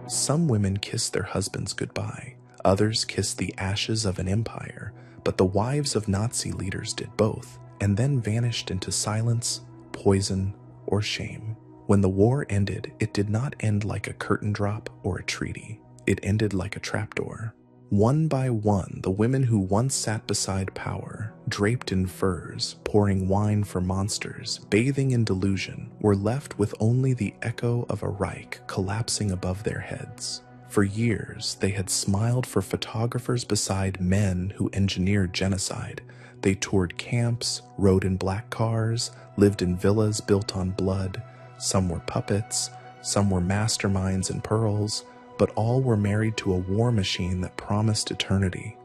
Some women kissed their husbands goodbye, others kissed the ashes of an empire, but the wives of Nazi leaders did both, and then vanished into silence, poison, or shame. When the war ended, it did not end like a curtain drop or a treaty. It ended like a trapdoor. One by one, the women who once sat beside power, draped in furs, pouring wine for monsters, bathing in delusion, were left with only the echo of a Reich collapsing above their heads. For years, they had smiled for photographers beside men who engineered genocide. They toured camps, rode in black cars, lived in villas built on blood. Some were puppets, some were masterminds in pearls, but all were married to a war machine that promised eternity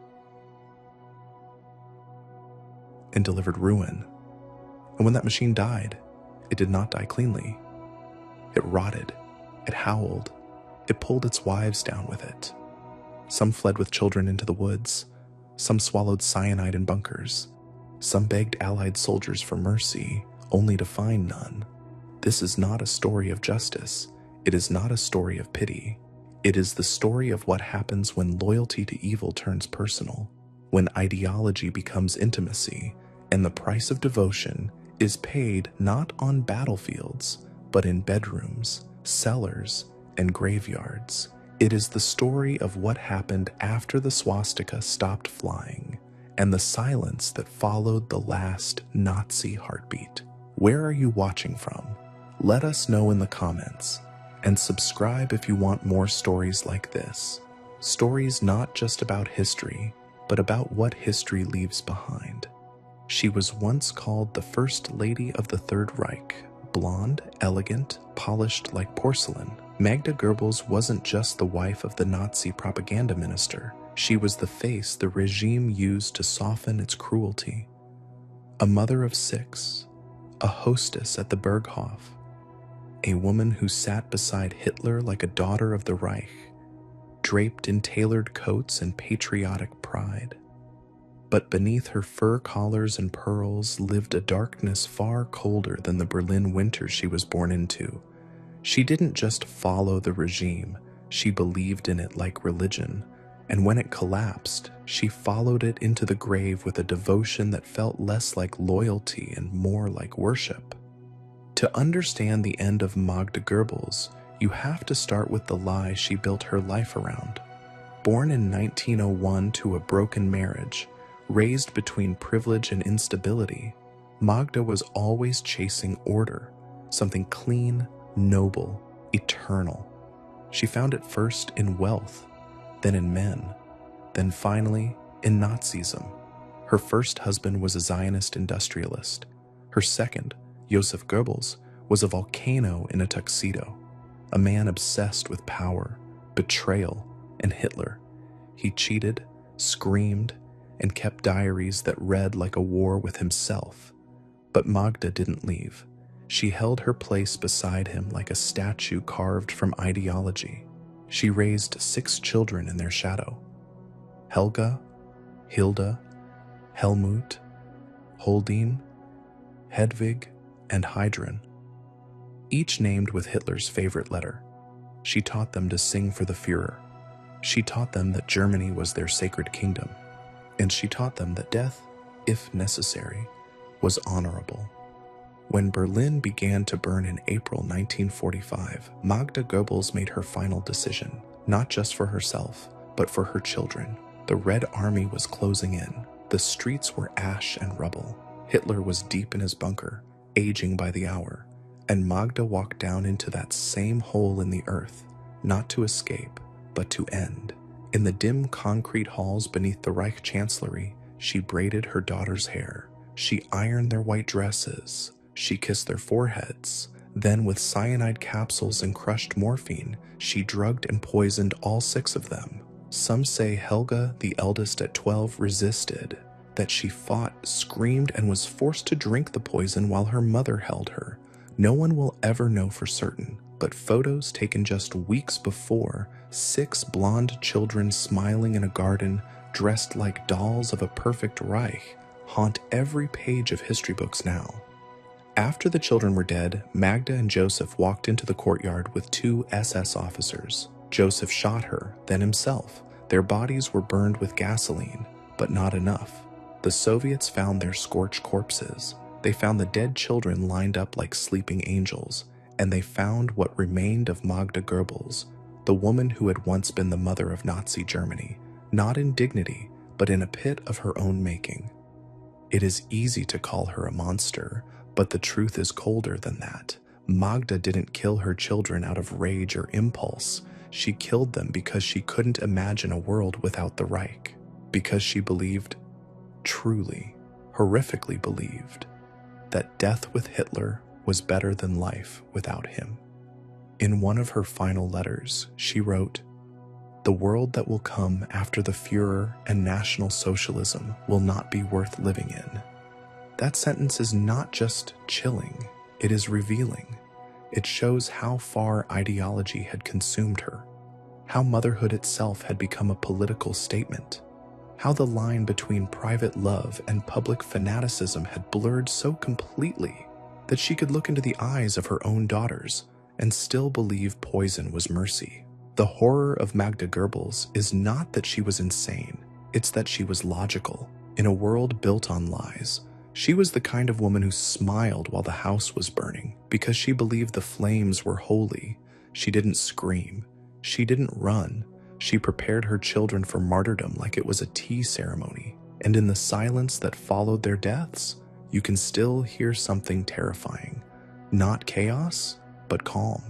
and delivered ruin. And when that machine died, it did not die cleanly. It rotted, it howled, it pulled its wives down with it. Some fled with children into the woods, some swallowed cyanide in bunkers, some begged Allied soldiers for mercy, only to find none. This is not a story of justice. It is not a story of pity. It is the story of what happens when loyalty to evil turns personal, when ideology becomes intimacy, and the price of devotion is paid not on battlefields, but in bedrooms, cellars, and graveyards. It is the story of what happened after the swastika stopped flying, and the silence that followed the last Nazi heartbeat. Where are you watching from? Let us know in the comments. And subscribe if you want more stories like this. Stories not just about history, but about what history leaves behind. She was once called the First Lady of the Third Reich, blonde, elegant, polished like porcelain. Magda Goebbels wasn't just the wife of the Nazi propaganda minister. She was the face the regime used to soften its cruelty. A mother of 6, a hostess at the Berghof, a woman who sat beside Hitler like a daughter of the Reich, draped in tailored coats and patriotic pride. But beneath her fur collars and pearls lived a darkness far colder than the Berlin winter she was born into. She didn't just follow the regime, she believed in it like religion, and when it collapsed, she followed it into the grave with a devotion that felt less like loyalty and more like worship. To understand the end of Magda Goebbels, you have to start with the lie she built her life around. Born in 1901 to a broken marriage, raised between privilege and instability, Magda was always chasing order, something clean, noble, eternal. She found it first in wealth, then in men, then finally in Nazism. Her first husband was a Zionist industrialist. Her second, Joseph Goebbels, was a volcano in a tuxedo, a man obsessed with power, betrayal, and Hitler. He cheated, screamed, and kept diaries that read like a war with himself. But Magda didn't leave. She held her place beside him like a statue carved from ideology. She raised 6 children in their shadow: Helga, Hilda, Helmut, Holdine, Hedwig, and Heidrun, each named with Hitler's favorite letter. She taught them to sing for the Führer. She taught them that Germany was their sacred kingdom. And she taught them that death, if necessary, was honorable. When Berlin began to burn in April 1945, Magda Goebbels made her final decision, not just for herself, but for her children. The Red Army was closing in. The streets were ash and rubble. Hitler was deep in his bunker, aging by the hour, and Magda walked down into that same hole in the earth, not to escape, but to end. In the dim concrete halls beneath the Reich Chancellery, she braided her daughters' hair. She ironed their white dresses. She kissed their foreheads. Then, with cyanide capsules and crushed morphine, she drugged and poisoned all 6 of them. Some say Helga, the eldest at 12, resisted, that she fought, screamed, and was forced to drink the poison while her mother held her. No one will ever know for certain, but photos taken just weeks before, 6 blonde children smiling in a garden, dressed like dolls of a perfect Reich, haunt every page of history books now. After the children were dead, Magda and Joseph walked into the courtyard with 2 SS officers. Joseph shot her, then himself. Their bodies were burned with gasoline, but not enough. The Soviets found their scorched corpses. They found the dead children lined up like sleeping angels, and they found what remained of Magda Goebbels, the woman who had once been the mother of Nazi Germany, not in dignity, but in a pit of her own making. It is easy to call her a monster, but the truth is colder than that. Magda didn't kill her children out of rage or impulse. She killed them because she couldn't imagine a world without the Reich, because she believed, truly, horrifically believed, that death with Hitler was better than life without him. In one of her final letters, she wrote, "The world that will come after the Führer and National Socialism will not be worth living in." That sentence is not just chilling, it is revealing. It shows how far ideology had consumed her, how motherhood itself had become a political statement, how the line between private love and public fanaticism had blurred so completely that she could look into the eyes of her own daughters and still believe poison was mercy. The horror of Magda Goebbels is not that she was insane, it's that she was logical. In a world built on lies, she was the kind of woman who smiled while the house was burning because she believed the flames were holy. She didn't scream. She didn't run. She prepared her children for martyrdom like it was a tea ceremony. And in the silence that followed their deaths, you can still hear something terrifying. Not chaos, but calm.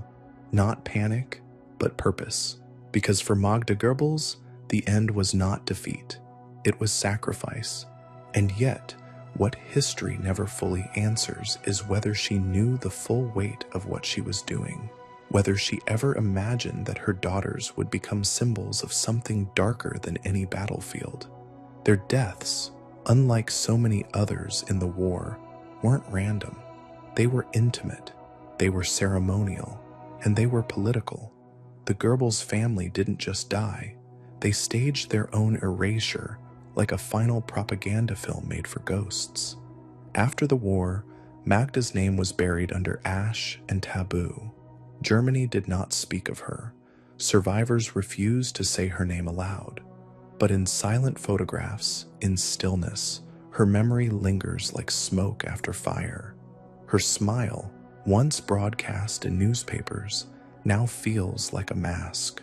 Not panic, but purpose. Because for Magda Goebbels, the end was not defeat. It was sacrifice. And yet, what history never fully answers is whether she knew the full weight of what she was doing, whether she ever imagined that her daughters would become symbols of something darker than any battlefield. Their deaths, unlike so many others in the war, weren't random. They were intimate, they were ceremonial, and they were political. The Goebbels family didn't just die, they staged their own erasure like a final propaganda film made for ghosts. After the war, Magda's name was buried under ash and taboo. Germany did not speak of her. Survivors refused to say her name aloud. But in silent photographs, in stillness, her memory lingers like smoke after fire. Her smile, once broadcast in newspapers, now feels like a mask.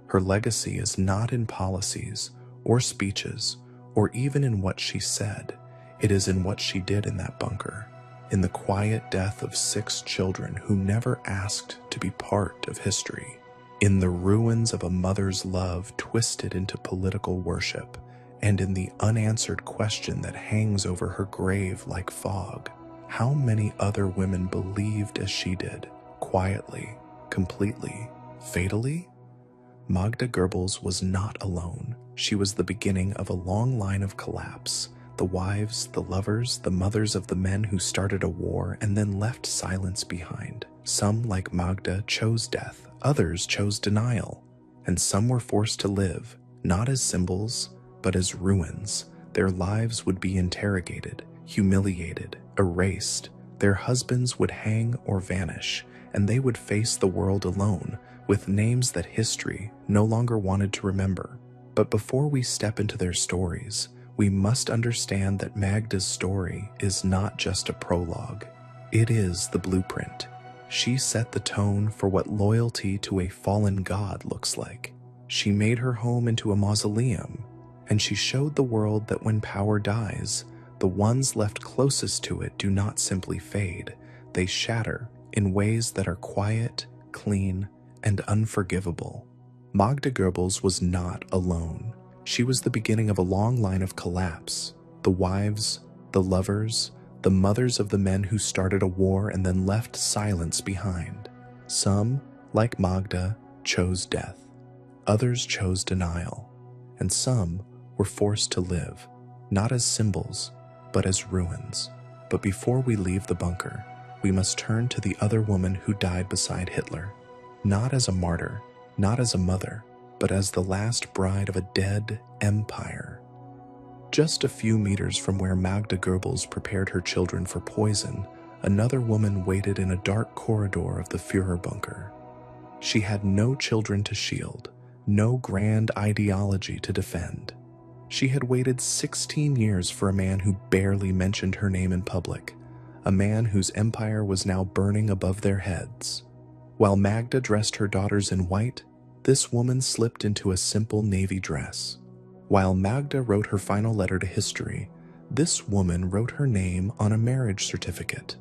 Her legacy is not in policies or speeches, or even in what she said. It is in what she did in that bunker, in the quiet death of 6 children who never asked to be part of history, in the ruins of a mother's love twisted into political worship, and in the unanswered question that hangs over her grave like fog. How many other women believed as she did, quietly, completely, fatally? Magda Goebbels was not alone. She was the beginning of a long line of collapse. The wives, the lovers, the mothers of the men who started a war and then left silence behind. Some, like Magda, chose death. Others chose denial. And some were forced to live, not as symbols, but as ruins. Their lives would be interrogated, humiliated, erased. Their husbands would hang or vanish, and they would face the world alone, with names that history no longer wanted to remember. But before we step into their stories, we must understand that Magda's story is not just a prologue. It is the blueprint. She set the tone for what loyalty to a fallen god looks like. She made her home into a mausoleum, and she showed the world that when power dies, the ones left closest to it do not simply fade. They shatter in ways that are quiet, clean, and unforgivable. Magda Goebbels was not alone. She was the beginning of a long line of collapse. The wives, the lovers, the mothers of the men who started a war and then left silence behind. Some, like Magda, chose death. Others chose denial. And some were forced to live, not as symbols, but as ruins. But before we leave the bunker, we must turn to the other woman who died beside Hitler. Not as a martyr, not as a mother, but as the last bride of a dead empire. Just a few meters from where Magda Goebbels prepared her children for poison, another woman waited in a dark corridor of the Führer bunker. She had no children to shield, no grand ideology to defend. She had waited 16 years for a man who barely mentioned her name in public, a man whose empire was now burning above their heads. While Magda dressed her daughters in white, this woman slipped into a simple navy dress. While Magda wrote her final letter to history, this woman wrote her name on a marriage certificate.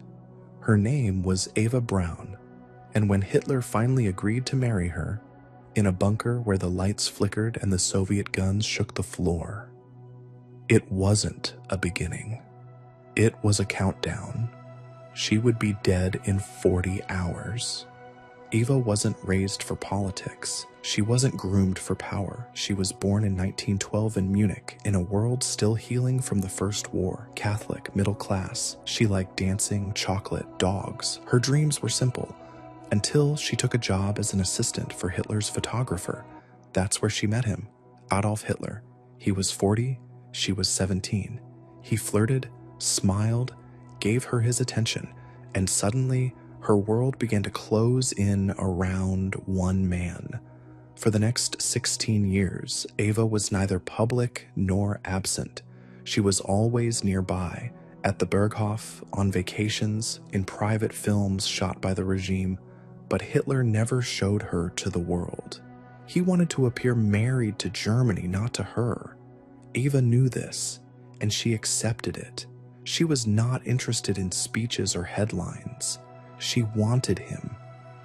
Her name was Eva Braun, and when Hitler finally agreed to marry her, in a bunker where the lights flickered and the Soviet guns shook the floor, it wasn't a beginning. It was a countdown. She would be dead in 40 hours. Eva wasn't raised for politics. She wasn't groomed for power. She was born in 1912 in Munich, in a world still healing from the First War. Catholic, middle class. She liked dancing, chocolate, dogs. Her dreams were simple, until she took a job as an assistant for Hitler's photographer. That's where she met him, Adolf Hitler. He was 40, she was 17. He flirted, smiled, gave her his attention, and suddenly her world began to close in around one man. For the next 16 years, Eva was neither public nor absent. She was always nearby, at the Berghof, on vacations, in private films shot by the regime, but Hitler never showed her to the world. He wanted to appear married to Germany, not to her. Eva knew this, and she accepted it. She was not interested in speeches or headlines. She wanted him,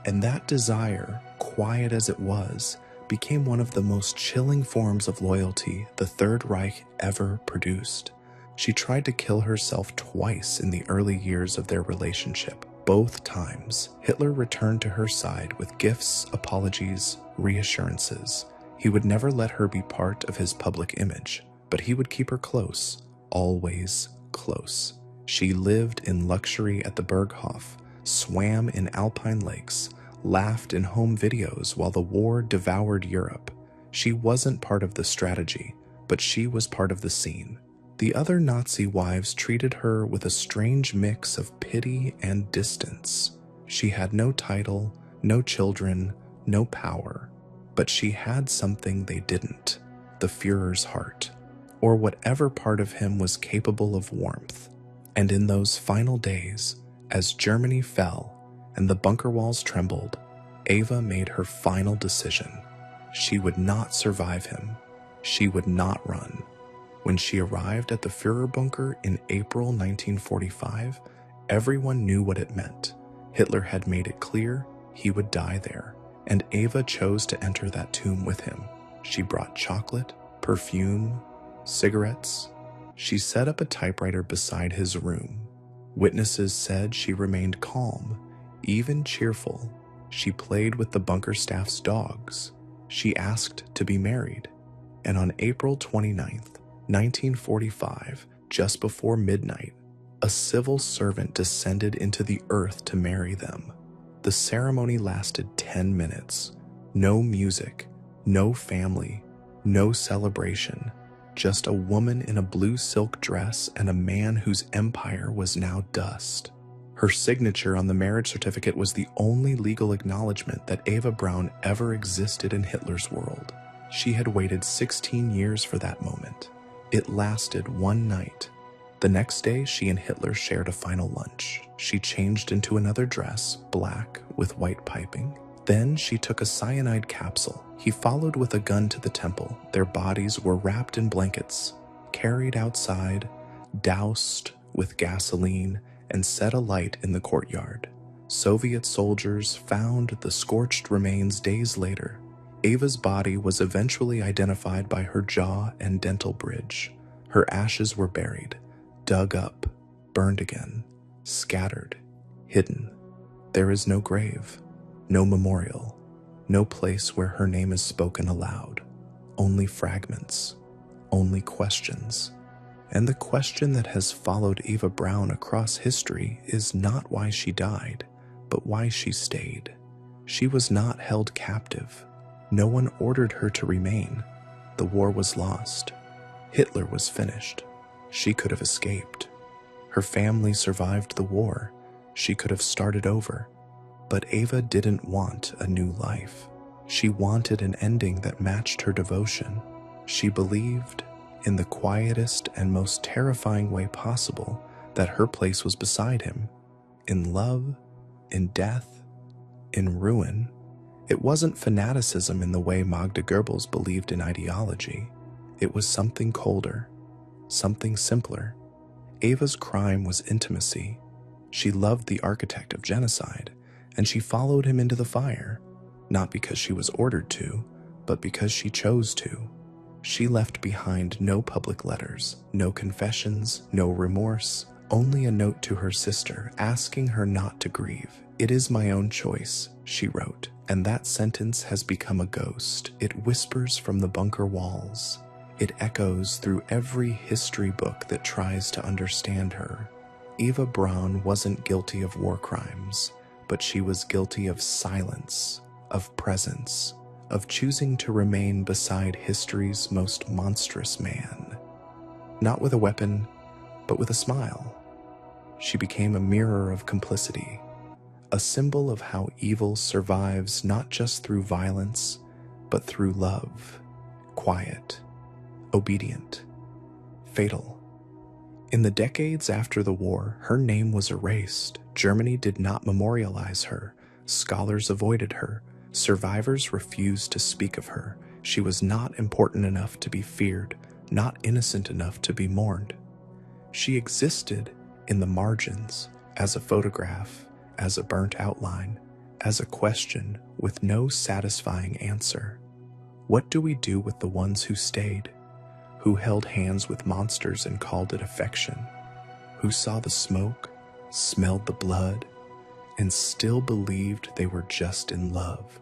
and that desire, quiet as it was, became one of the most chilling forms of loyalty the Third Reich ever produced. She tried to kill herself twice in the early years of their relationship. Both times, Hitler returned to her side with gifts, apologies, reassurances. He would never let her be part of his public image, but he would keep her close, always close. She lived in luxury at the Berghof, swam in alpine lakes, laughed in home videos while the war devoured Europe. She wasn't part of the strategy, but she was part of the scene. The other Nazi wives treated her with a strange mix of pity and distance. She had no title, no children, no power, but she had something they didn't, the Führer's heart, or whatever part of him was capable of warmth. And in those final days, as Germany fell and the bunker walls trembled, Eva made her final decision. She would not survive him. She would not run. When she arrived at the Führer bunker in April 1945, everyone knew what it meant. Hitler had made it clear he would die there, and Eva chose to enter that tomb with him. She brought chocolate, perfume, cigarettes. She set up a typewriter beside his room. Witnesses said she remained calm, even cheerful. She played with the bunker staff's dogs. She asked to be married. And on April 29th, 1945, just before midnight, a civil servant descended into the earth to marry them. The ceremony lasted 10 minutes. No music, no family, no celebration. Just a woman in a blue silk dress and a man whose empire was now dust. Her signature on the marriage certificate was the only legal acknowledgement that Eva Braun ever existed in Hitler's world. She had waited 16 years for that moment. It lasted one night. The next day, she and Hitler shared a final lunch. She changed into another dress, black with white piping. Then she took a cyanide capsule. He followed with a gun to the temple. Their bodies were wrapped in blankets, carried outside, doused with gasoline, and set alight in the courtyard. Soviet soldiers found the scorched remains days later. Eva's body was eventually identified by her jaw and dental bridge. Her ashes were buried, dug up, burned again, scattered, hidden. There is no grave, no memorial, no place where her name is spoken aloud. Only fragments, only questions. And the question that has followed Eva Braun across history is not why she died, but why she stayed. She was not held captive. No one ordered her to remain. The war was lost. Hitler was finished. She could have escaped. Her family survived the war. She could have started over. But Ava didn't want a new life. She wanted an ending that matched her devotion. She believed, in the quietest and most terrifying way possible, that her place was beside him, in love, in death, in ruin. It wasn't fanaticism in the way Magda Goebbels believed in ideology. It was something colder, something simpler. Ava's crime was intimacy. She loved the architect of genocide, and she followed him into the fire, not because she was ordered to, but because she chose to. She left behind no public letters, no confessions, no remorse, only a note to her sister asking her not to grieve. "It is my own choice," she wrote, and that sentence has become a ghost. It whispers from the bunker walls. It echoes through every history book that tries to understand her. Eva Braun wasn't guilty of war crimes, but she was guilty of silence, of presence, of choosing to remain beside history's most monstrous man. Not with a weapon, but with a smile. She became a mirror of complicity, a symbol of how evil survives not just through violence, but through love, quiet, obedient, fatal. In the decades after the war, her name was erased. Germany did not memorialize her. Scholars avoided her. Survivors refused to speak of her. She was not important enough to be feared, not innocent enough to be mourned. She existed in the margins, as a photograph, as a burnt outline, as a question with no satisfying answer. What do we do with the ones who stayed, who held hands with monsters and called it affection, who saw the smoke, smelled the blood, and still believed they were just in love?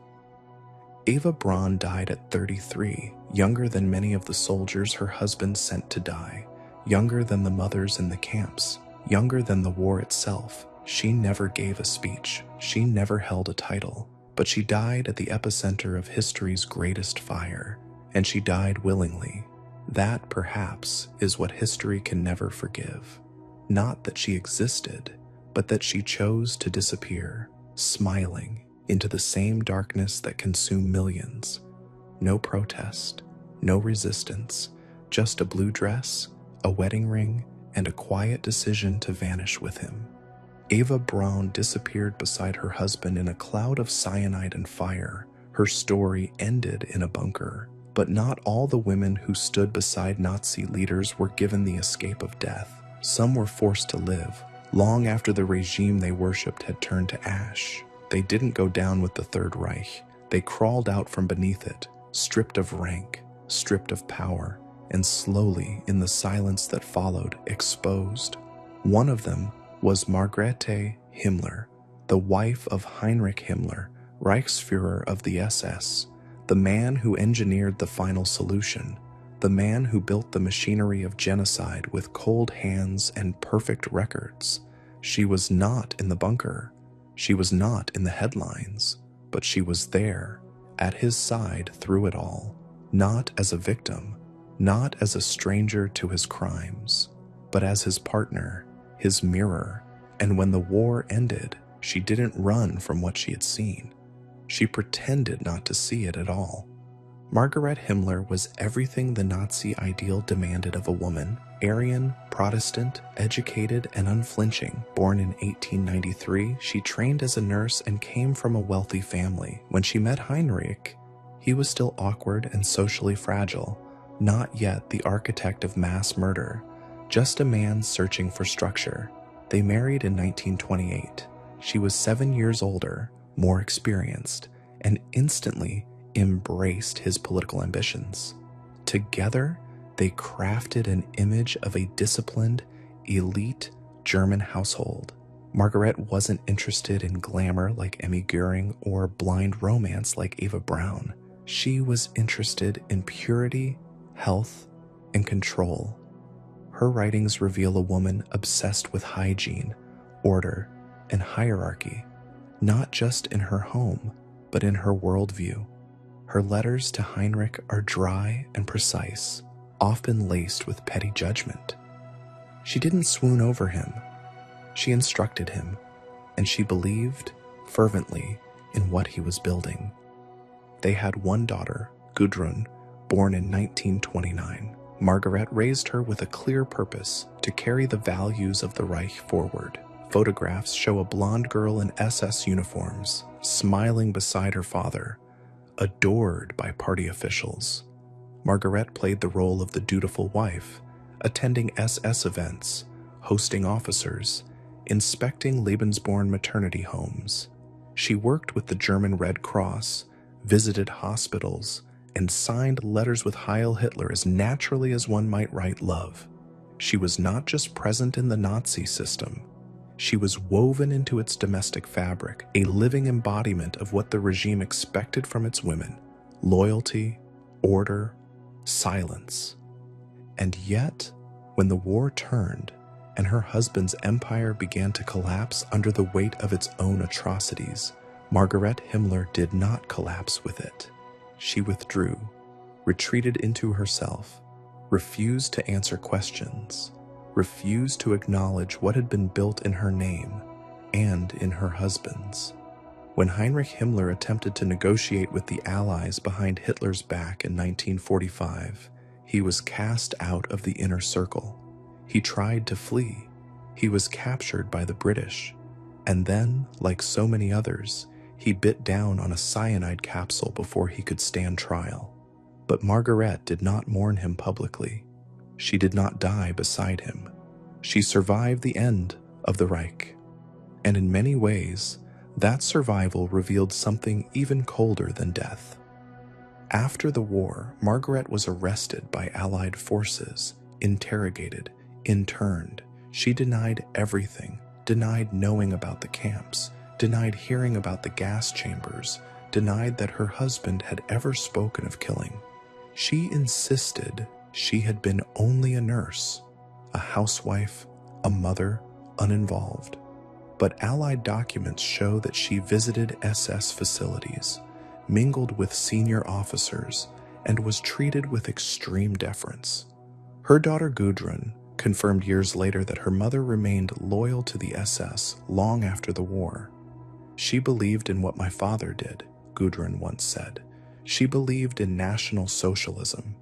Eva Braun died at 33, younger than many of the soldiers her husband sent to die, younger than the mothers in the camps, younger than the war itself. She never gave a speech. She never held a title. But she died at the epicenter of history's greatest fire, and she died willingly. That, perhaps, is what history can never forgive. Not that she existed, but that she chose to disappear, smiling, into the same darkness that consumed millions. No protest, no resistance, just a blue dress, a wedding ring, and a quiet decision to vanish with him. Eva Braun disappeared beside her husband in a cloud of cyanide and fire. Her story ended in a bunker. But not all the women who stood beside Nazi leaders were given the escape of death. Some were forced to live, long after the regime they worshipped had turned to ash. They didn't go down with the Third Reich. They crawled out from beneath it, stripped of rank, stripped of power, and slowly, in the silence that followed, exposed. One of them was Margrethe Himmler, the wife of Heinrich Himmler, Reichsfuhrer of the SS, the man who engineered the final solution, the man who built the machinery of genocide with cold hands and perfect records. She was not in the bunker. She was not in the headlines, but she was there, at his side through it all, not as a victim, not as a stranger to his crimes, but as his partner, his mirror. And when the war ended, she didn't run from what she had seen. She pretended not to see it at all. Margaret Himmler was everything the Nazi ideal demanded of a woman: Aryan, Protestant, educated, and unflinching. Born in 1893, she trained as a nurse and came from a wealthy family. When she met Heinrich, he was still awkward and socially fragile, not yet the architect of mass murder, just a man searching for structure. They married in 1928. She was 7 years older, more experienced, and instantly embraced his political ambitions. Together, they crafted an image of a disciplined, elite German household. Margaret wasn't interested in glamour like Emmy Goering or blind romance like Eva Braun. She was interested in purity, health, and control. Her writings reveal a woman obsessed with hygiene, order, and hierarchy, not just in her home, but in her worldview. Her letters to Heinrich are dry and precise, often laced with petty judgment. She didn't swoon over him. She instructed him, and she believed fervently in what he was building. They had one daughter, Gudrun, born in 1929. Margaret raised her with a clear purpose to carry the values of the Reich forward. Photographs show a blonde girl in SS uniforms, smiling beside her father, adored by party officials. Margaret played the role of the dutiful wife, attending SS events, hosting officers, inspecting Lebensborn maternity homes. She worked with the German Red Cross, visited hospitals, and signed letters with Heil Hitler as naturally as one might write love. She was not just present in the Nazi system. She was woven into its domestic fabric, a living embodiment of what the regime expected from its women: loyalty, order, silence. And yet, when the war turned and her husband's empire began to collapse under the weight of its own atrocities, Margaret Himmler did not collapse with it. She withdrew, retreated into herself, refused to answer questions, refused to acknowledge what had been built in her name and in her husband's. When Heinrich Himmler attempted to negotiate with the Allies behind Hitler's back in 1945, he was cast out of the inner circle. He tried to flee. He was captured by the British. And then, like so many others, he bit down on a cyanide capsule before he could stand trial. But Margaret did not mourn him publicly. She did not die beside him. She survived the end of the Reich. And in many ways, that survival revealed something even colder than death. After the war, Margaret was arrested by Allied forces, interrogated, interned. She denied everything, denied knowing about the camps, denied hearing about the gas chambers, denied that her husband had ever spoken of killing. She insisted she had been only a nurse, a housewife, a mother, uninvolved. But Allied documents show that she visited SS facilities, mingled with senior officers, and was treated with extreme deference. Her daughter Gudrun confirmed years later that her mother remained loyal to the SS long after the war. "She believed in what my father did," Gudrun once said. "She believed in National Socialism."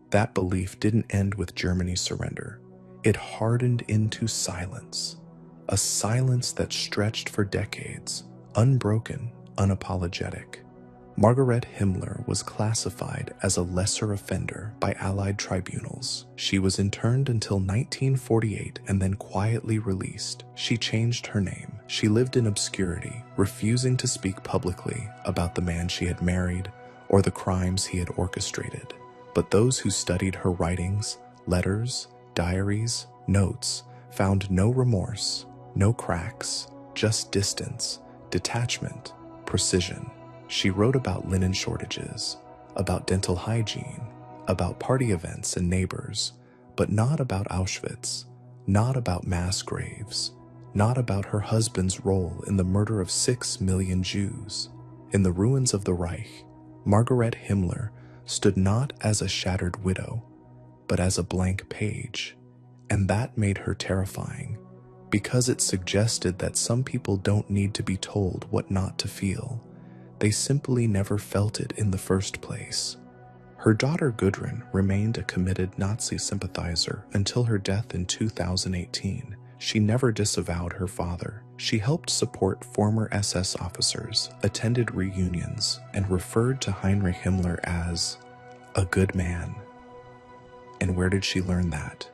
That belief didn't end with Germany's surrender. It hardened into silence. A silence that stretched for decades, unbroken, unapologetic. Margaret Himmler was classified as a lesser offender by Allied tribunals. She was interned until 1948 and then quietly released. She changed her name. She lived in obscurity, refusing to speak publicly about the man she had married or the crimes he had orchestrated. But those who studied her writings, letters, diaries, notes, found no remorse, no cracks, just distance, detachment, precision. She wrote about linen shortages, about dental hygiene, about party events and neighbors, but not about Auschwitz, not about mass graves, not about her husband's role in the murder of 6 million Jews. In the ruins of the Reich, Margaret Himmler stood not as a shattered widow, but as a blank page, and that made her terrifying, because it suggested that some people don't need to be told what not to feel. They simply never felt it in the first place. Her daughter Gudrun remained a committed Nazi sympathizer until her death in 2018. She never disavowed her father. She helped support former SS officers, attended reunions, and referred to Heinrich Himmler as a good man. And where did she learn that?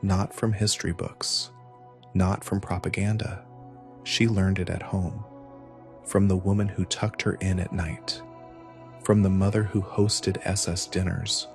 Not from history books, not from propaganda. She learned it at home, from the woman who tucked her in at night, from the mother who hosted SS dinners,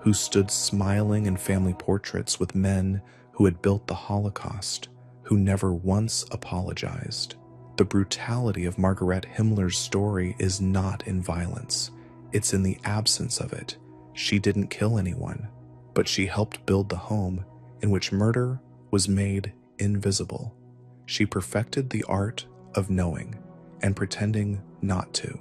who stood smiling in family portraits with men who had built the Holocaust, who never once apologized. The brutality of Margaret Himmler's story is not in violence. It's in the absence of it. She didn't kill anyone, but she helped build the home in which murder was made invisible. She perfected the art of knowing and pretending not to.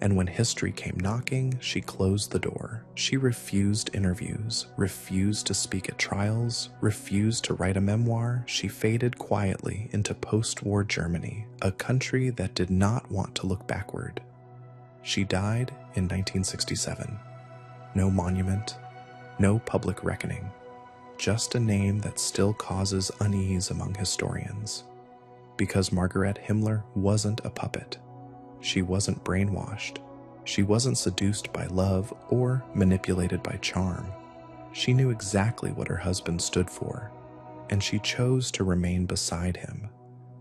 And when history came knocking, she closed the door. She refused interviews, refused to speak at trials, refused to write a memoir. She faded quietly into post-war Germany, a country that did not want to look backward. She died in 1967. No monument, no public reckoning, just a name that still causes unease among historians. Because Margaret Himmler wasn't a puppet. She wasn't brainwashed. She wasn't seduced by love or manipulated by charm. She knew exactly what her husband stood for, and she chose to remain beside him,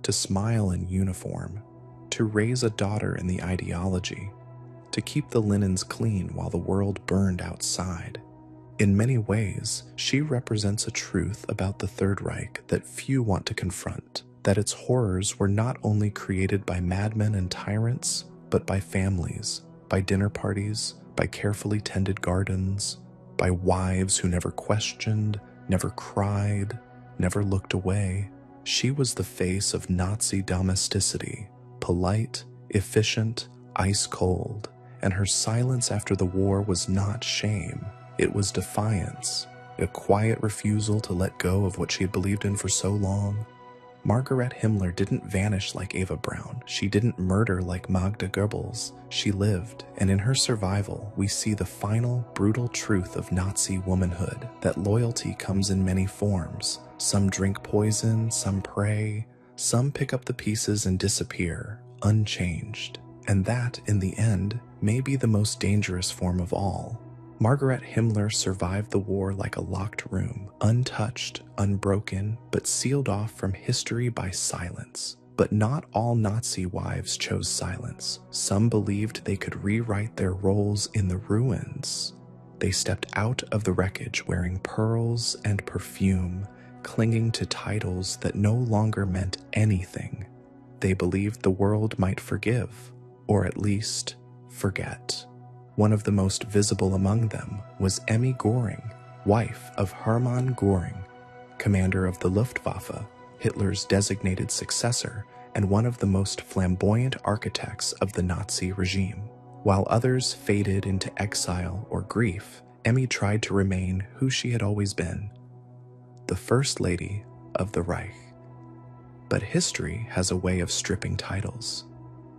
to smile in uniform, to raise a daughter in the ideology, to keep the linens clean while the world burned outside. In many ways, she represents a truth about the Third Reich that few want to confront. That its horrors were not only created by madmen and tyrants, but by families, by dinner parties, by carefully tended gardens, by wives who never questioned, never cried, never looked away. She was the face of Nazi domesticity, polite, efficient, ice cold, and her silence after the war was not shame, it was defiance, a quiet refusal to let go of what she had believed in for so long. Margaret Himmler didn't vanish like Eva Braun. She didn't murder like Magda Goebbels. She lived, and in her survival, we see the final, brutal truth of Nazi womanhood, that loyalty comes in many forms. Some drink poison, some pray, some pick up the pieces and disappear, unchanged. And that, in the end, may be the most dangerous form of all. Margaret Himmler survived the war like a locked room, untouched, unbroken, but sealed off from history by silence. But not all Nazi wives chose silence. Some believed they could rewrite their roles in the ruins. They stepped out of the wreckage wearing pearls and perfume, clinging to titles that no longer meant anything. They believed the world might forgive, or at least forget. One of the most visible among them was Emmy Göring, wife of Hermann Göring, commander of the Luftwaffe, Hitler's designated successor, and one of the most flamboyant architects of the Nazi regime. While others faded into exile or grief, Emmy tried to remain who she had always been, the First Lady of the Reich. But history has a way of stripping titles,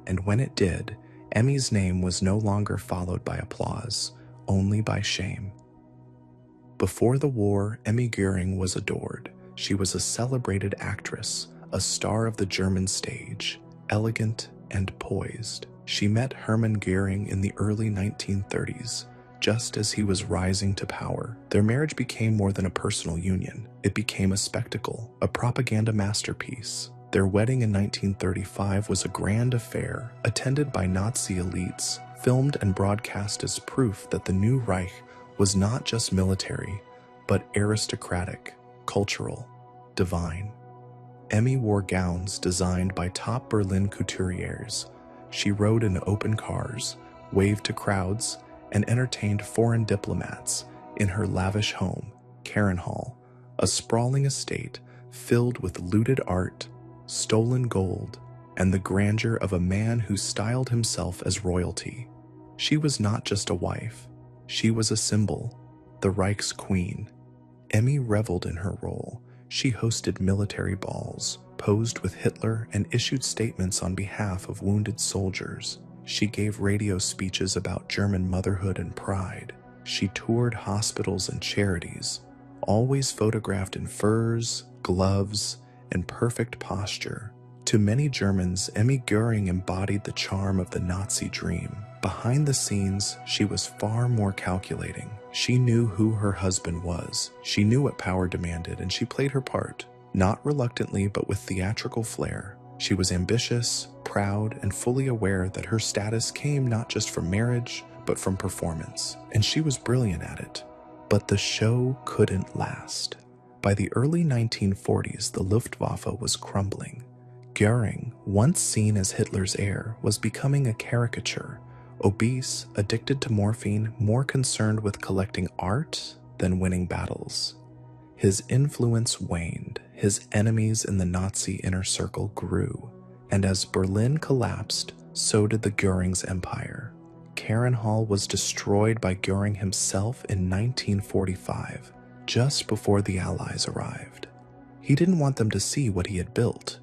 and when it did, Emmy's name was no longer followed by applause, only by shame. Before the war, Emmy Göring was adored. She was a celebrated actress, a star of the German stage, elegant and poised. She met Hermann Göring in the early 1930s, just as he was rising to power. Their marriage became more than a personal union. It became a spectacle, a propaganda masterpiece. Their wedding in 1935 was a grand affair, attended by Nazi elites, filmed and broadcast as proof that the new Reich was not just military, but aristocratic, cultural, divine. Emmy wore gowns designed by top Berlin couturiers. She rode in open cars, waved to crowds, and entertained foreign diplomats in her lavish home, Karenhall, a sprawling estate filled with looted art, stolen gold, and the grandeur of a man who styled himself as royalty. She was not just a wife. She was a symbol, the Reich's queen. Emmy reveled in her role. She hosted military balls, posed with Hitler, and issued statements on behalf of wounded soldiers. She gave radio speeches about German motherhood and pride. She toured hospitals and charities, always photographed in furs, gloves, and perfect posture. To many Germans, Emmy Göring embodied the charm of the Nazi dream. Behind the scenes, she was far more calculating. She knew who her husband was. She knew what power demanded, and she played her part, not reluctantly but with theatrical flair. She was ambitious, proud, and fully aware that her status came not just from marriage, but from performance, and she was brilliant at it. But the show couldn't last. By the early 1940s, the Luftwaffe was crumbling. Göring, once seen as Hitler's heir, was becoming a caricature, obese, addicted to morphine, more concerned with collecting art than winning battles. His influence waned, his enemies in the Nazi inner circle grew, and as Berlin collapsed, so did the Göring's empire. Karen Hall was destroyed by Göring himself in 1945, just before the Allies arrived. He didn't want them to see what he had built,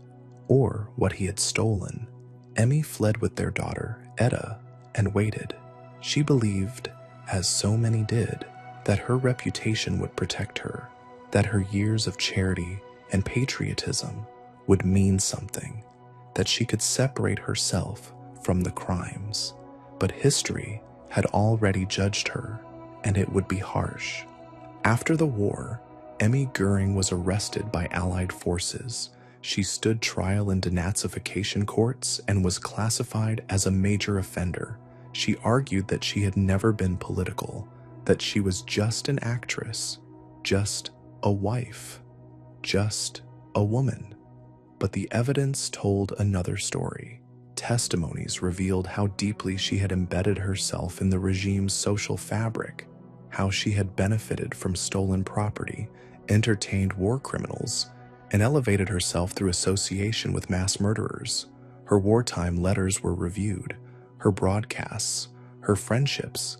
or what he had stolen. Emmy fled with their daughter, Etta, and waited. She believed, as so many did, that her reputation would protect her, that her years of charity and patriotism would mean something, that she could separate herself from the crimes. But history had already judged her, and it would be harsh. After the war, Emmy Göring was arrested by Allied forces. She stood trial in denazification courts and was classified as a major offender. She argued that she had never been political, that she was just an actress, just a wife, just a woman. But the evidence told another story. Testimonies revealed how deeply she had embedded herself in the regime's social fabric, how she had benefited from stolen property, entertained war criminals, and elevated herself through association with mass murderers. Her wartime letters were reviewed, her broadcasts, her friendships,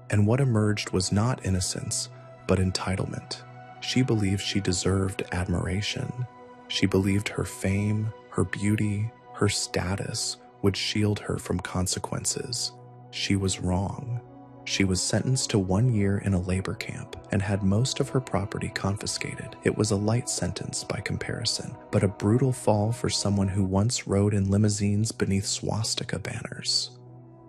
and what emerged was not innocence, but entitlement. She believed she deserved admiration. She believed her fame, her beauty, her status would shield her from consequences. She was wrong. She was sentenced to 1 year in a labor camp and had most of her property confiscated. It was a light sentence by comparison, but a brutal fall for someone who once rode in limousines beneath swastika banners.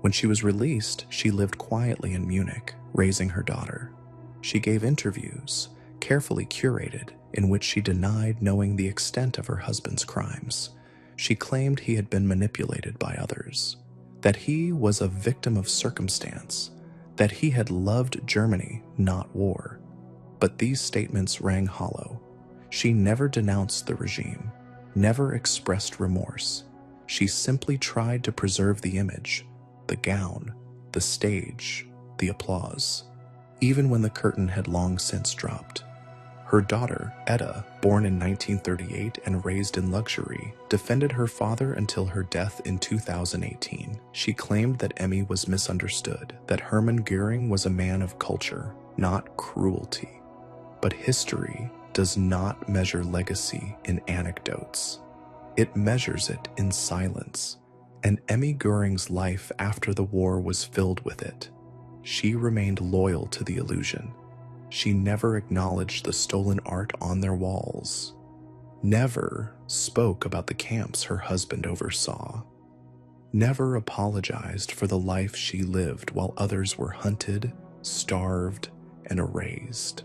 When she was released, she lived quietly in Munich, raising her daughter. She gave interviews, carefully curated, in which she denied knowing the extent of her husband's crimes. She claimed he had been manipulated by others, that he was a victim of circumstance, that he had loved Germany, not war. But these statements rang hollow. She never denounced the regime, never expressed remorse. She simply tried to preserve the image, the gown, the stage, the applause, even when the curtain had long since dropped. Her daughter, Etta, born in 1938 and raised in luxury, defended her father until her death in 2018. She claimed that Emmy was misunderstood, that Hermann Göring was a man of culture, not cruelty. But history does not measure legacy in anecdotes. It measures it in silence, and Emmy Göring's life after the war was filled with it. She remained loyal to the illusion. She never acknowledged the stolen art on their walls, never spoke about the camps her husband oversaw, never apologized for the life she lived while others were hunted, starved, and erased.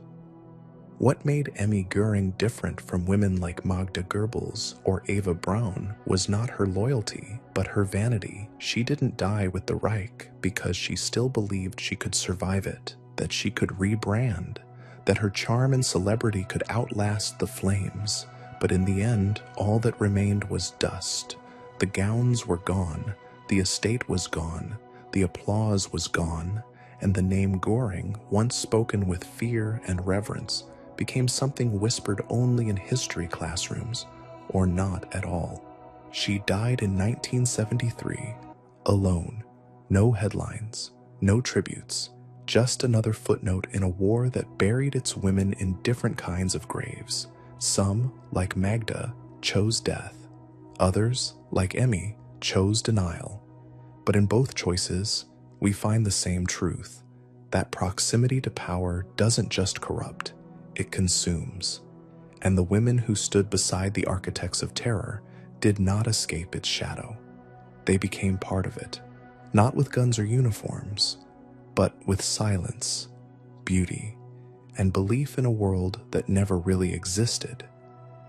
What made Emmy Göring different from women like Magda Goebbels or Eva Braun was not her loyalty, but her vanity. She didn't die with the Reich because she still believed she could survive it, that she could rebrand, that her charm and celebrity could outlast the flames. But in the end, all that remained was dust. The gowns were gone, the estate was gone, the applause was gone, and the name Göring, once spoken with fear and reverence, became something whispered only in history classrooms, or not at all. She died in 1973, alone. No headlines, no tributes, just another footnote in a war that buried its women in different kinds of graves. Some, like Magda, chose death. Others, like Emmy, chose denial. But in both choices, we find the same truth, that proximity to power doesn't just corrupt, it consumes. And the women who stood beside the architects of terror did not escape its shadow. They became part of it, not with guns or uniforms, but with silence, beauty, and belief in a world that never really existed.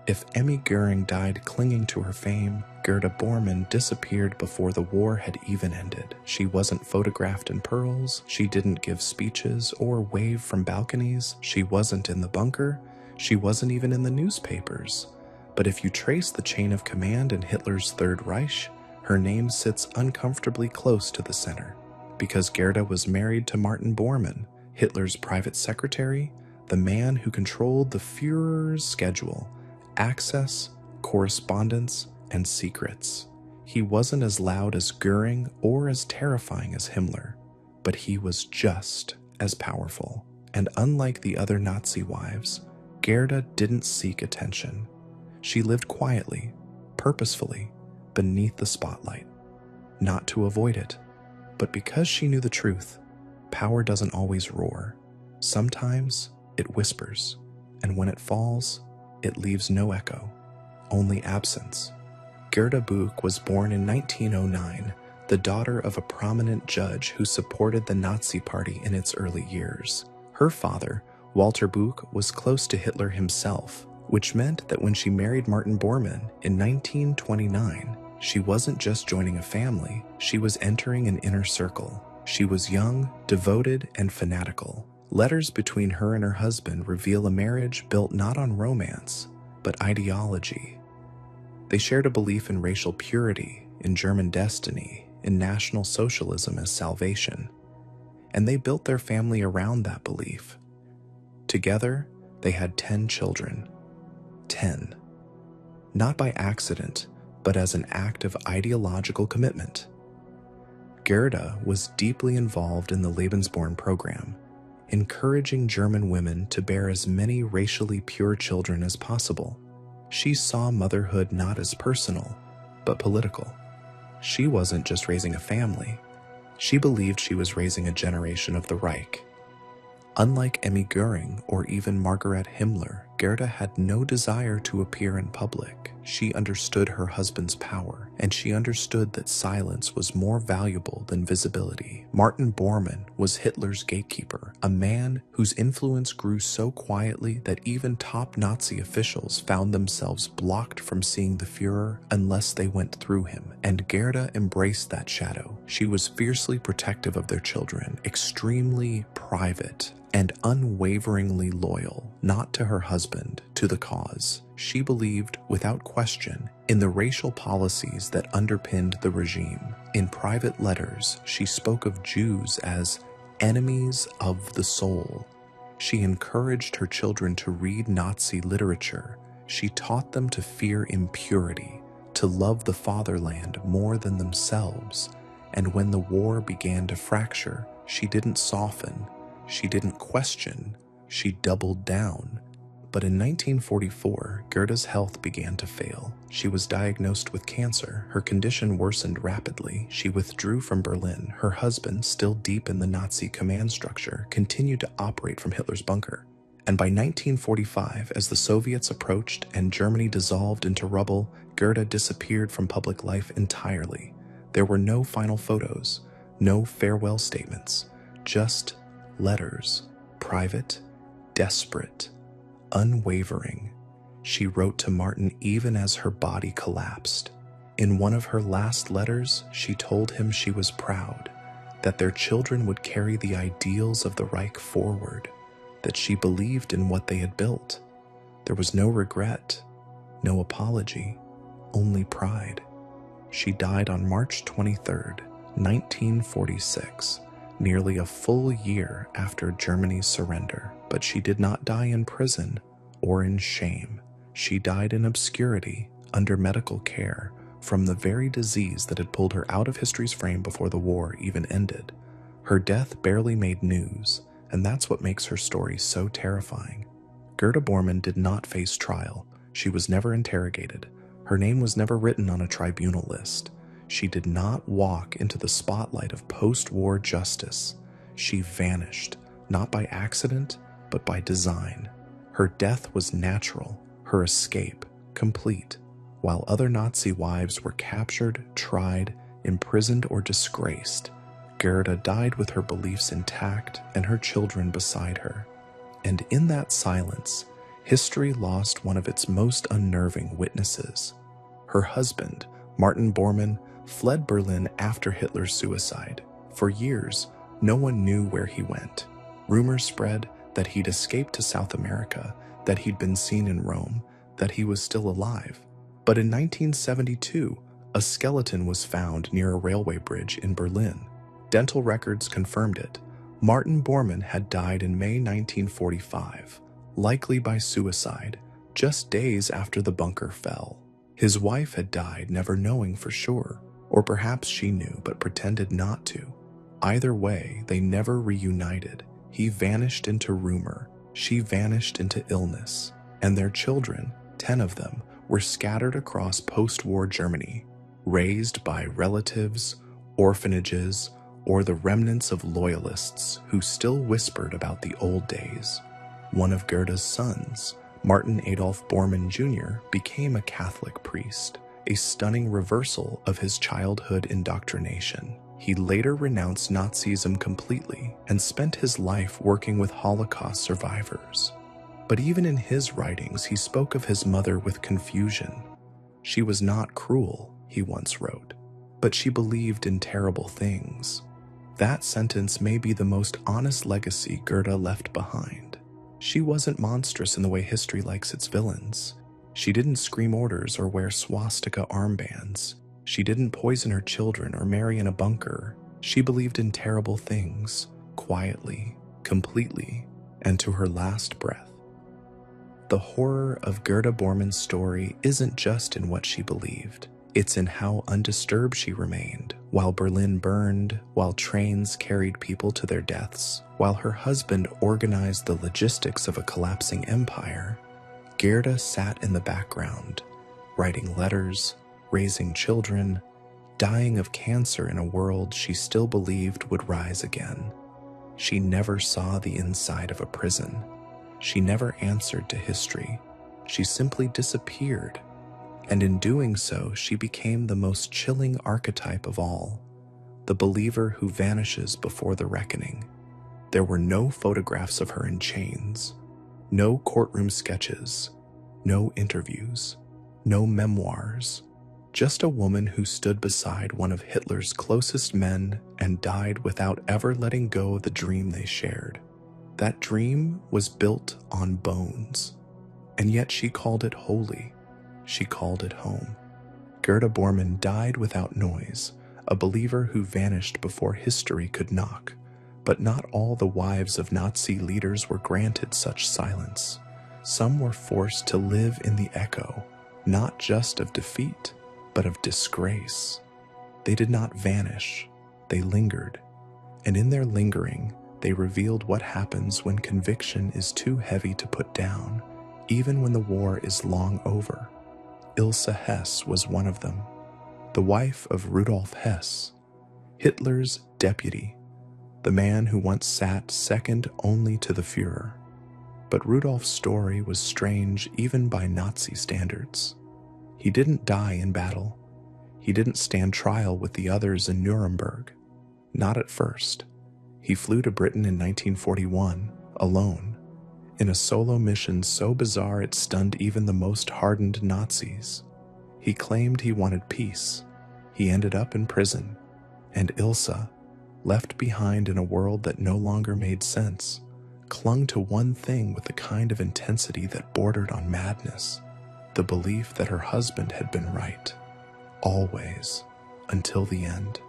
If Emmy Göring died clinging to her fame, Gerda Bormann disappeared before the war had even ended. She wasn't photographed in pearls, she didn't give speeches or wave from balconies, she wasn't in the bunker, she wasn't even in the newspapers. But if you trace the chain of command in Hitler's Third Reich, her name sits uncomfortably close to the center. Because Gerda was married to Martin Bormann, Hitler's private secretary, the man who controlled the Führer's schedule, access, correspondence, and secrets. He wasn't as loud as Göring or as terrifying as Himmler, but he was just as powerful. And unlike the other Nazi wives, Gerda didn't seek attention. She lived quietly, purposefully, beneath the spotlight, not to avoid it, but because she knew the truth. Power doesn't always roar. Sometimes it whispers, and when it falls, it leaves no echo, only absence. Gerda Buch was born in 1909, the daughter of a prominent judge who supported the Nazi Party in its early years. Her father, Walter Buch, was close to Hitler himself, which meant that when she married Martin Bormann in 1929, she wasn't just joining a family, she was entering an inner circle. She was young, devoted, and fanatical. Letters between her and her husband reveal a marriage built not on romance, but ideology. They shared a belief in racial purity, in German destiny, in National Socialism as salvation. And they built their family around that belief. Together, they had 10 children. 10. Not by accident, but as an act of ideological commitment. Gerda was deeply involved in the Lebensborn program, encouraging German women to bear as many racially pure children as possible. She saw motherhood not as personal, but political. She wasn't just raising a family. She believed she was raising a generation of the Reich. Unlike Emmy Goering or even Margaret Himmler, Gerda had no desire to appear in public. She understood her husband's power, and she understood that silence was more valuable than visibility. Martin Bormann was Hitler's gatekeeper, a man whose influence grew so quietly that even top Nazi officials found themselves blocked from seeing the Führer unless they went through him, and Gerda embraced that shadow. She was fiercely protective of their children, extremely private, and unwaveringly loyal, not to her husband, to the cause. She believed, without question, in the racial policies that underpinned the regime. In private letters, she spoke of Jews as enemies of the soul. She encouraged her children to read Nazi literature. She taught them to fear impurity, to love the fatherland more than themselves. And when the war began to fracture, she didn't soften. She didn't question, she doubled down. But in 1944, Gerda's health began to fail. She was diagnosed with cancer. Her condition worsened rapidly. She withdrew from Berlin. Her husband, still deep in the Nazi command structure, continued to operate from Hitler's bunker. And by 1945, as the Soviets approached and Germany dissolved into rubble, Gerda disappeared from public life entirely. There were no final photos, no farewell statements, just letters, private, desperate, unwavering. She wrote to Martin even as her body collapsed. In one of her last letters, she told him she was proud, that their children would carry the ideals of the Reich forward, that she believed in what they had built. There was no regret, no apology, only pride. She died on March 23rd, 1946. Nearly a full year after Germany's surrender, but she did not die in prison or in shame. She died in obscurity, under medical care, from the very disease that had pulled her out of history's frame before the war even ended. Her death barely made news, and that's what makes her story so terrifying. Gerda Bormann did not face trial. She was never interrogated. Her name was never written on a tribunal list. She did not walk into the spotlight of post-war justice. She vanished, not by accident, but by design. Her death was natural, her escape complete. While other Nazi wives were captured, tried, imprisoned, or disgraced, Gerda died with her beliefs intact and her children beside her. And in that silence, history lost one of its most unnerving witnesses. Her husband, Martin Bormann, fled Berlin after Hitler's suicide. For years, no one knew where he went. Rumors spread that he'd escaped to South America, that he'd been seen in Rome, that he was still alive. But in 1972, a skeleton was found near a railway bridge in Berlin. Dental records confirmed it. Martin Bormann had died in May 1945, likely by suicide, just days after the bunker fell. His wife had died never knowing for sure, or perhaps she knew but pretended not to. Either way, they never reunited. He vanished into rumor, she vanished into illness, and their children, 10 of them, were scattered across post-war Germany, raised by relatives, orphanages, or the remnants of loyalists who still whispered about the old days. One of Goethe's sons, Martin Adolf Bormann Jr., became a Catholic priest, a stunning reversal of his childhood indoctrination. He later renounced Nazism completely and spent his life working with Holocaust survivors. But even in his writings, he spoke of his mother with confusion. She was not cruel, he once wrote, but she believed in terrible things. That sentence may be the most honest legacy Goethe left behind. She wasn't monstrous in the way history likes its villains. She didn't scream orders or wear swastika armbands. She didn't poison her children or marry in a bunker. She believed in terrible things, quietly, completely, and to her last breath. The horror of Goethe Bormann's story isn't just in what she believed. It's in how undisturbed she remained, while Berlin burned, while trains carried people to their deaths, while her husband organized the logistics of a collapsing empire. Goethe sat in the background, writing letters, raising children, dying of cancer in a world she still believed would rise again. She never saw the inside of a prison. She never answered to history. She simply disappeared. And in doing so, she became the most chilling archetype of all, the believer who vanishes before the reckoning. There were no photographs of her in chains, no courtroom sketches, no interviews, no memoirs, just a woman who stood beside one of Hitler's closest men and died without ever letting go of the dream they shared. That dream was built on bones, and yet she called it holy. She called it home. Goethe Bormann died without noise, a believer who vanished before history could knock. But not all the wives of Nazi leaders were granted such silence. Some were forced to live in the echo, not just of defeat, but of disgrace. They did not vanish, they lingered. And in their lingering, they revealed what happens when conviction is too heavy to put down, even when the war is long over. Ilse Hess was one of them, the wife of Rudolf Hess, Hitler's deputy, the man who once sat second only to the Führer. But Rudolf's story was strange even by Nazi standards. He didn't die in battle. He didn't stand trial with the others in Nuremberg. Not at first. He flew to Britain in 1941, alone, in a solo mission so bizarre it stunned even the most hardened Nazis. He claimed he wanted peace. He ended up in prison, and Ilse, left behind in a world that no longer made sense, clung to one thing with a kind of intensity that bordered on madness, the belief that her husband had been right, always, until the end.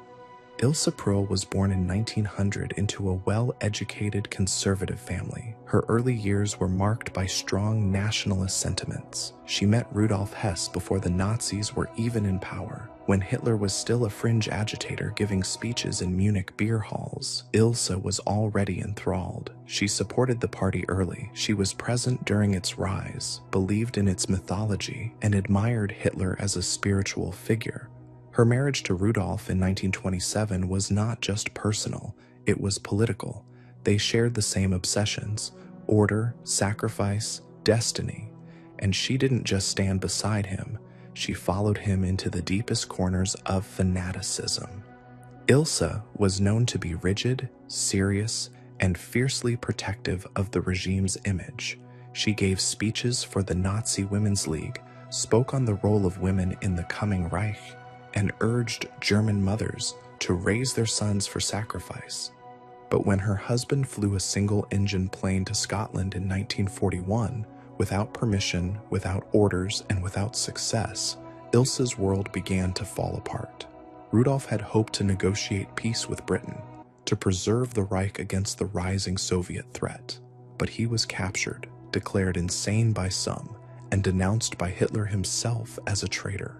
Ilse Pröll was born in 1900 into a well-educated conservative family. Her early years were marked by strong nationalist sentiments. She met Rudolf Hess before the Nazis were even in power, when Hitler was still a fringe agitator giving speeches in Munich beer halls. Ilse was already enthralled. She supported the party early. She was present during its rise, believed in its mythology, and admired Hitler as a spiritual figure. Her marriage to Rudolf in 1927 was not just personal, it was political. They shared the same obsessions: order, sacrifice, destiny. And she didn't just stand beside him, she followed him into the deepest corners of fanaticism. Ilse was known to be rigid, serious, and fiercely protective of the regime's image. She gave speeches for the Nazi Women's League, spoke on the role of women in the coming Reich, and urged German mothers to raise their sons for sacrifice. But when her husband flew a single-engine plane to Scotland in 1941, without permission, without orders, and without success, Ilse's world began to fall apart. Rudolf had hoped to negotiate peace with Britain, to preserve the Reich against the rising Soviet threat. But he was captured, declared insane by some, and denounced by Hitler himself as a traitor.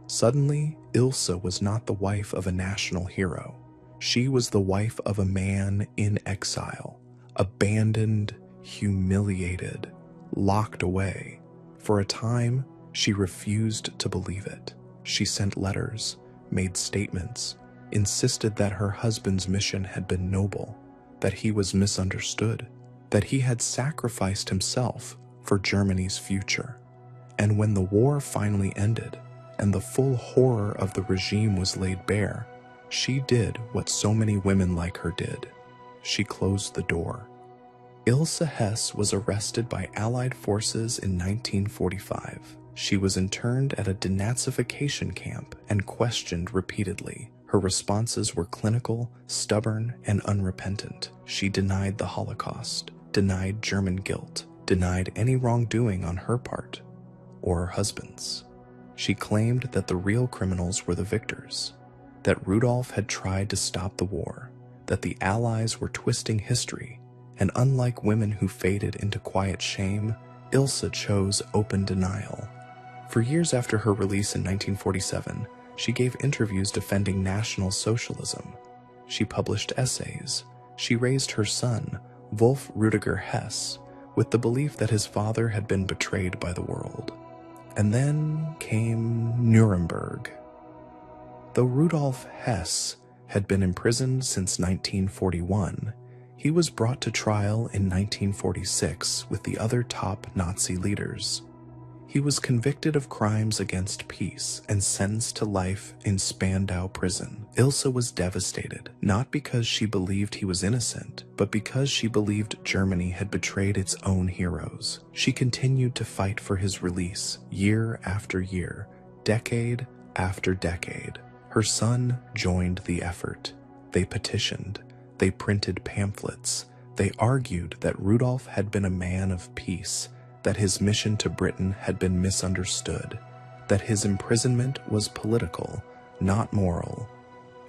Suddenly, Ilse was not the wife of a national hero. She was the wife of a man in exile, abandoned, humiliated, locked away. For a time, she refused to believe it. She sent letters, made statements, insisted that her husband's mission had been noble, that he was misunderstood, that he had sacrificed himself for Germany's future. And when the war finally ended and the full horror of the regime was laid bare, she did what so many women like her did. She closed the door. Ilse Hess was arrested by Allied forces in 1945. She was interned at a denazification camp and questioned repeatedly. Her responses were clinical, stubborn, and unrepentant. She denied the Holocaust, denied German guilt, denied any wrongdoing on her part or her husband's. She claimed that the real criminals were the victors, that Rudolf had tried to stop the war, that the Allies were twisting history, and unlike women who faded into quiet shame, Ilse chose open denial. For years after her release in 1947, she gave interviews defending National Socialism. She published essays. She raised her son, Wolf Rudiger Hess, with the belief that his father had been betrayed by the world. And then came Nuremberg. Though Rudolf Hess had been imprisoned since 1941, he was brought to trial in 1946 with the other top Nazi leaders. He was convicted of crimes against peace and sentenced to life in Spandau prison. Ilse was devastated, not because she believed he was innocent, but because she believed Germany had betrayed its own heroes. She continued to fight for his release year after year, decade after decade. Her son joined the effort. They petitioned. They printed pamphlets. They argued that Rudolf had been a man of peace, that his mission to Britain had been misunderstood, that his imprisonment was political, not moral.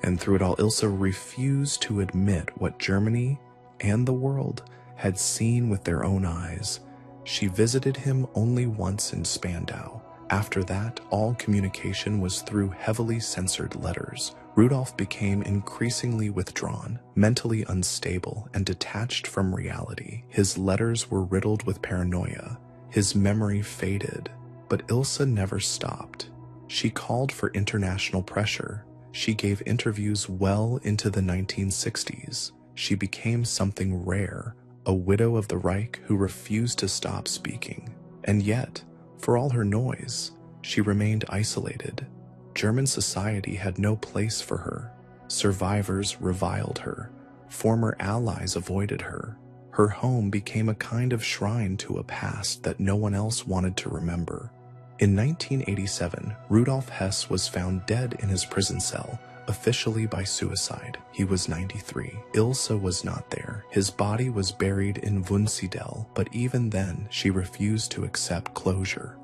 And through it all, Ilse refused to admit what Germany and the world had seen with their own eyes. She visited him only once in Spandau. After that, all communication was through heavily censored letters. Rudolf became increasingly withdrawn, mentally unstable, and detached from reality. His letters were riddled with paranoia. His memory faded, but Ilse never stopped. She called for international pressure. She gave interviews well into the 1960s. She became something rare, a widow of the Reich who refused to stop speaking. And yet, for all her noise, she remained isolated. German society had no place for her. Survivors reviled her. Former allies avoided her. Her home became a kind of shrine to a past that no one else wanted to remember. In 1987, Rudolf Hess was found dead in his prison cell, officially by suicide. He was 93. Ilse was not there. His body was buried in Wunsiedel, but even then, she refused to accept closure.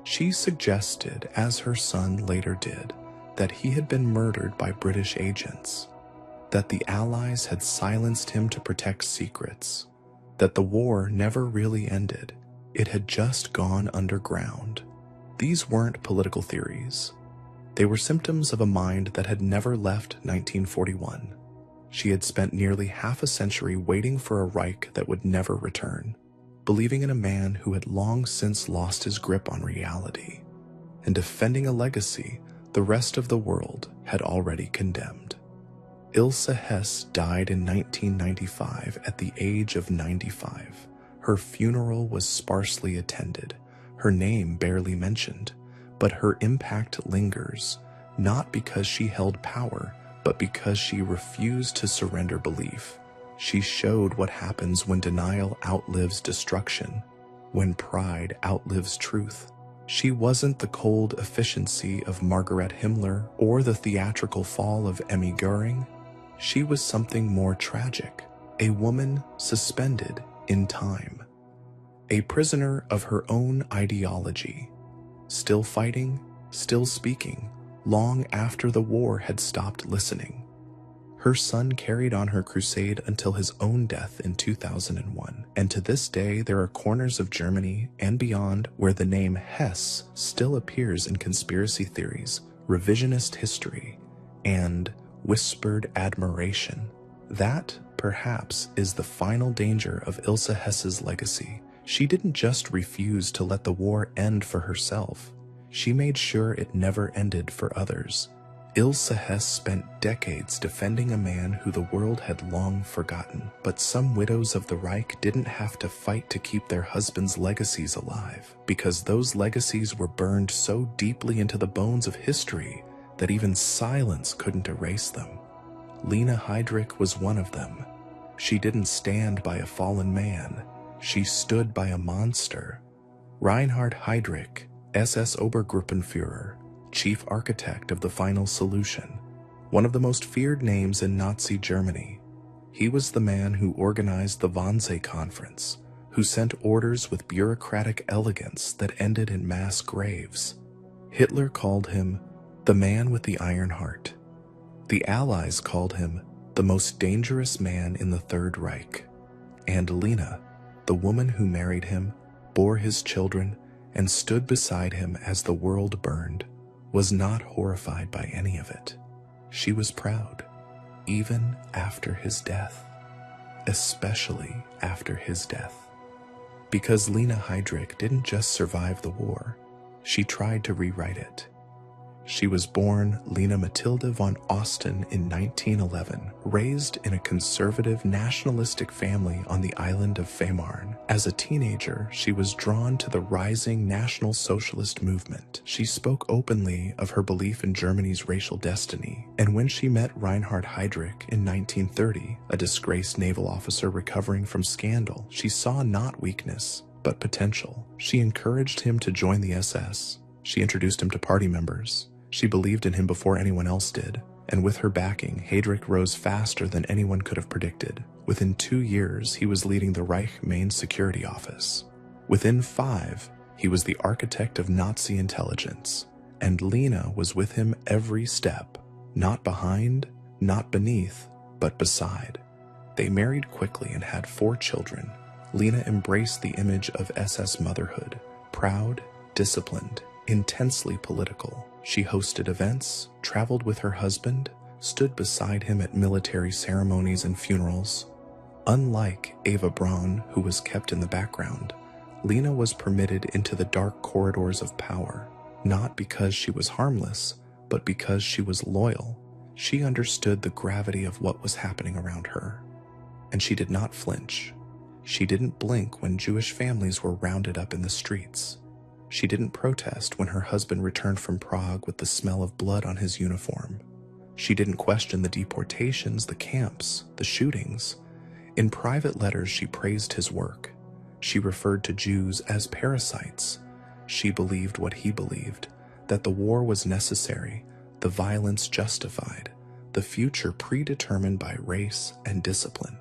She suggested, as her son later did, that he had been murdered by British agents, that the Allies had silenced him to protect secrets, that the war never really ended. It had just gone underground. These weren't political theories. They were symptoms of a mind that had never left 1941. She had spent nearly half a century waiting for a Reich that would never return, believing in a man who had long since lost his grip on reality, and defending a legacy the rest of the world had already condemned. Ilse Hess died in 1995 at the age of 95. Her funeral was sparsely attended, her name barely mentioned, but her impact lingers, not because she held power, but because she refused to surrender belief. She showed what happens when denial outlives destruction, when pride outlives truth. She wasn't the cold efficiency of Margaret Himmler or the theatrical fall of Emmy Goering. She was something more tragic, a woman suspended in time, a prisoner of her own ideology, still fighting, still speaking, long after the war had stopped listening. Her son carried on her crusade until his own death in 2001, and to this day there are corners of Germany and beyond where the name Hess still appears in conspiracy theories, revisionist history, and whispered admiration. That, perhaps, is the final danger of Ilse Hesse's legacy. She didn't just refuse to let the war end for herself. She made sure it never ended for others. Ilse Hesse spent decades defending a man who the world had long forgotten. But some widows of the Reich didn't have to fight to keep their husbands' legacies alive, because those legacies were burned so deeply into the bones of history that even silence couldn't erase them. Lena Heydrich was one of them. She didn't stand by a fallen man. She stood by a monster. Reinhard Heydrich, SS Obergruppenführer, chief architect of the final solution, one of the most feared names in Nazi Germany. He was the man who organized the Wannsee Conference, who sent orders with bureaucratic elegance that ended in mass graves. Hitler called him the man with the iron heart. The Allies called him the most dangerous man in the Third Reich. And Lena, the woman who married him, bore his children, and stood beside him as the world burned, was not horrified by any of it. She was proud, even after his death, especially after his death. Because Lena Heydrich didn't just survive the war, she tried to rewrite it. She was born Lena Mathilde von Osten in 1911, raised in a conservative nationalistic family on the island of Fehmarn. As a teenager, she was drawn to the rising National Socialist movement. She spoke openly of her belief in Germany's racial destiny, and when she met Reinhard Heydrich in 1930, a disgraced naval officer recovering from scandal, she saw not weakness, but potential. She encouraged him to join the SS. She introduced him to party members. She believed in him before anyone else did, and with her backing, Heydrich rose faster than anyone could have predicted. Within 2 years, he was leading the Reich Main Security Office. Within 5, he was the architect of Nazi intelligence, and Lena was with him every step, not behind, not beneath, but beside. They married quickly and had 4 children. Lena embraced the image of SS motherhood, proud, disciplined, intensely political. She hosted events, traveled with her husband, stood beside him at military ceremonies and funerals. Unlike Eva Braun, who was kept in the background, Lena was permitted into the dark corridors of power, not because she was harmless, but because she was loyal. She understood the gravity of what was happening around her, and she did not flinch. She didn't blink when Jewish families were rounded up in the streets. She didn't protest when her husband returned from Prague with the smell of blood on his uniform. She didn't question the deportations, the camps, the shootings. In private letters, she praised his work. She referred to Jews as parasites. She believed what he believed, that the war was necessary, the violence justified, the future predetermined by race and discipline.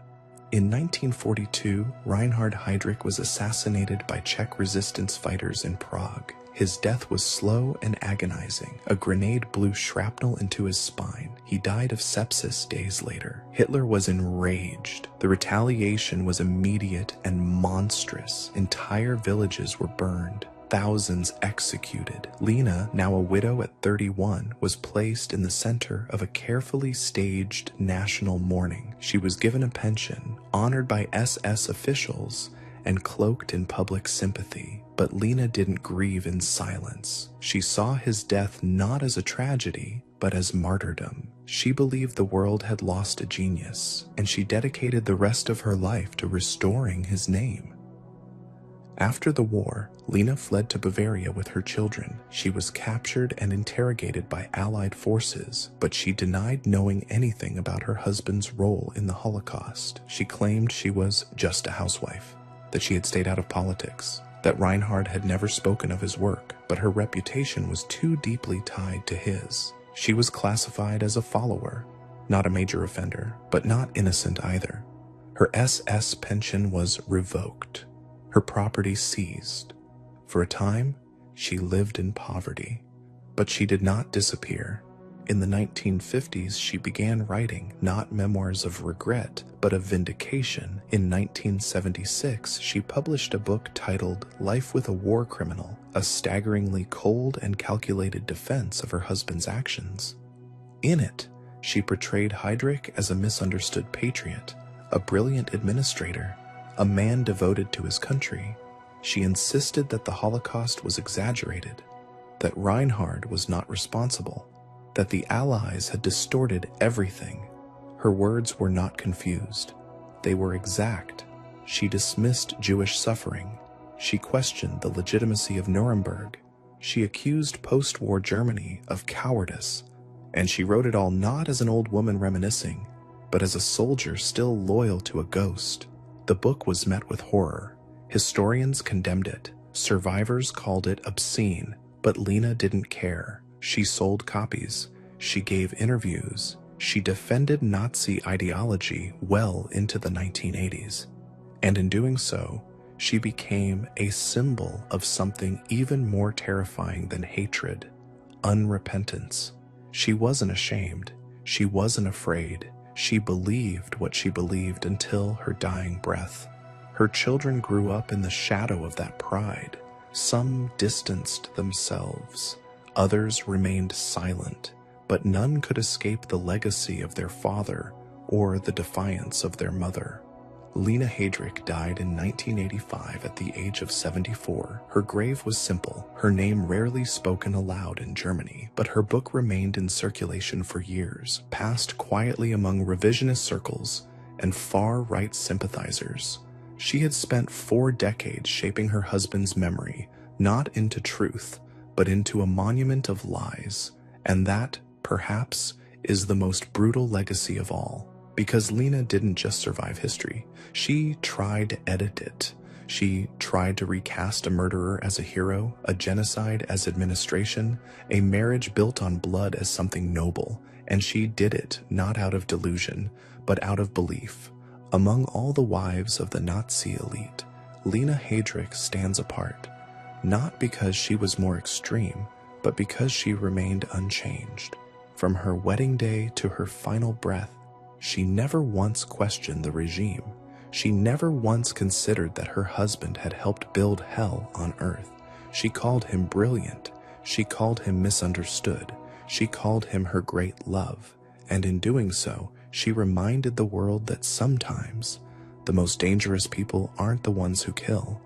In 1942, Reinhard Heydrich was assassinated by Czech resistance fighters in Prague. His death was slow and agonizing. A grenade blew shrapnel into his spine. He died of sepsis days later. Hitler was enraged. The retaliation was immediate and monstrous. Entire villages were burned. Thousands executed. Lena, now a widow at 31, was placed in the center of a carefully staged national mourning. She was given a pension, honored by SS officials, and cloaked in public sympathy. But Lena didn't grieve in silence. She saw his death not as a tragedy, but as martyrdom. She believed the world had lost a genius, and she dedicated the rest of her life to restoring his name. After the war, Lena fled to Bavaria with her children. She was captured and interrogated by Allied forces, but she denied knowing anything about her husband's role in the Holocaust. She claimed she was just a housewife, that she had stayed out of politics, that Reinhard had never spoken of his work, but her reputation was too deeply tied to his. She was classified as a follower, not a major offender, but not innocent either. Her SS pension was revoked. Her property seized. For a time, she lived in poverty, but she did not disappear. In the 1950s, she began writing not memoirs of regret, but of vindication. In 1976, she published a book titled Life with a War Criminal, a staggeringly cold and calculated defense of her husband's actions. In it, She portrayed Heydrich as a misunderstood patriot, a brilliant administrator, a man devoted to his country. She insisted that the Holocaust was exaggerated, that Reinhard was not responsible, that the Allies had distorted everything. Her words were not confused. They were exact. She dismissed Jewish suffering. She questioned the legitimacy of Nuremberg. She accused post-war Germany of cowardice, and she wrote it all not as an old woman reminiscing, but as a soldier still loyal to a ghost. The book was met with horror. Historians condemned it. Survivors called it obscene, but Lena didn't care. She sold copies. She gave interviews. She defended Nazi ideology well into the 1980s. And in doing so, she became a symbol of something even more terrifying than hatred: unrepentance. She wasn't ashamed. She wasn't afraid. She believed what she believed until her dying breath. Her children grew up in the shadow of that pride. Some distanced themselves. Others remained silent, but none could escape the legacy of their father or the defiance of their mother. Lena Heydrich died in 1985 at the age of 74. Her grave was simple, her name rarely spoken aloud in Germany, but her book remained in circulation for years, passed quietly among revisionist circles and far-right sympathizers. She had spent 4 decades shaping her husband's memory, not into truth, but into a monument of lies, and that, perhaps, is the most brutal legacy of all. Because Lena didn't just survive history, she tried to edit it. She tried to recast a murderer as a hero, a genocide as administration, a marriage built on blood as something noble, and she did it not out of delusion, but out of belief. Among all the wives of the Nazi elite, Lena Heydrich stands apart, not because she was more extreme, but because she remained unchanged. From her wedding day to her final breath, she never once questioned the regime. She never once considered that her husband had helped build hell on earth. She called him brilliant. She called him misunderstood. She called him her great love. And in doing so, she reminded the world that sometimes the most dangerous people aren't the ones who kill.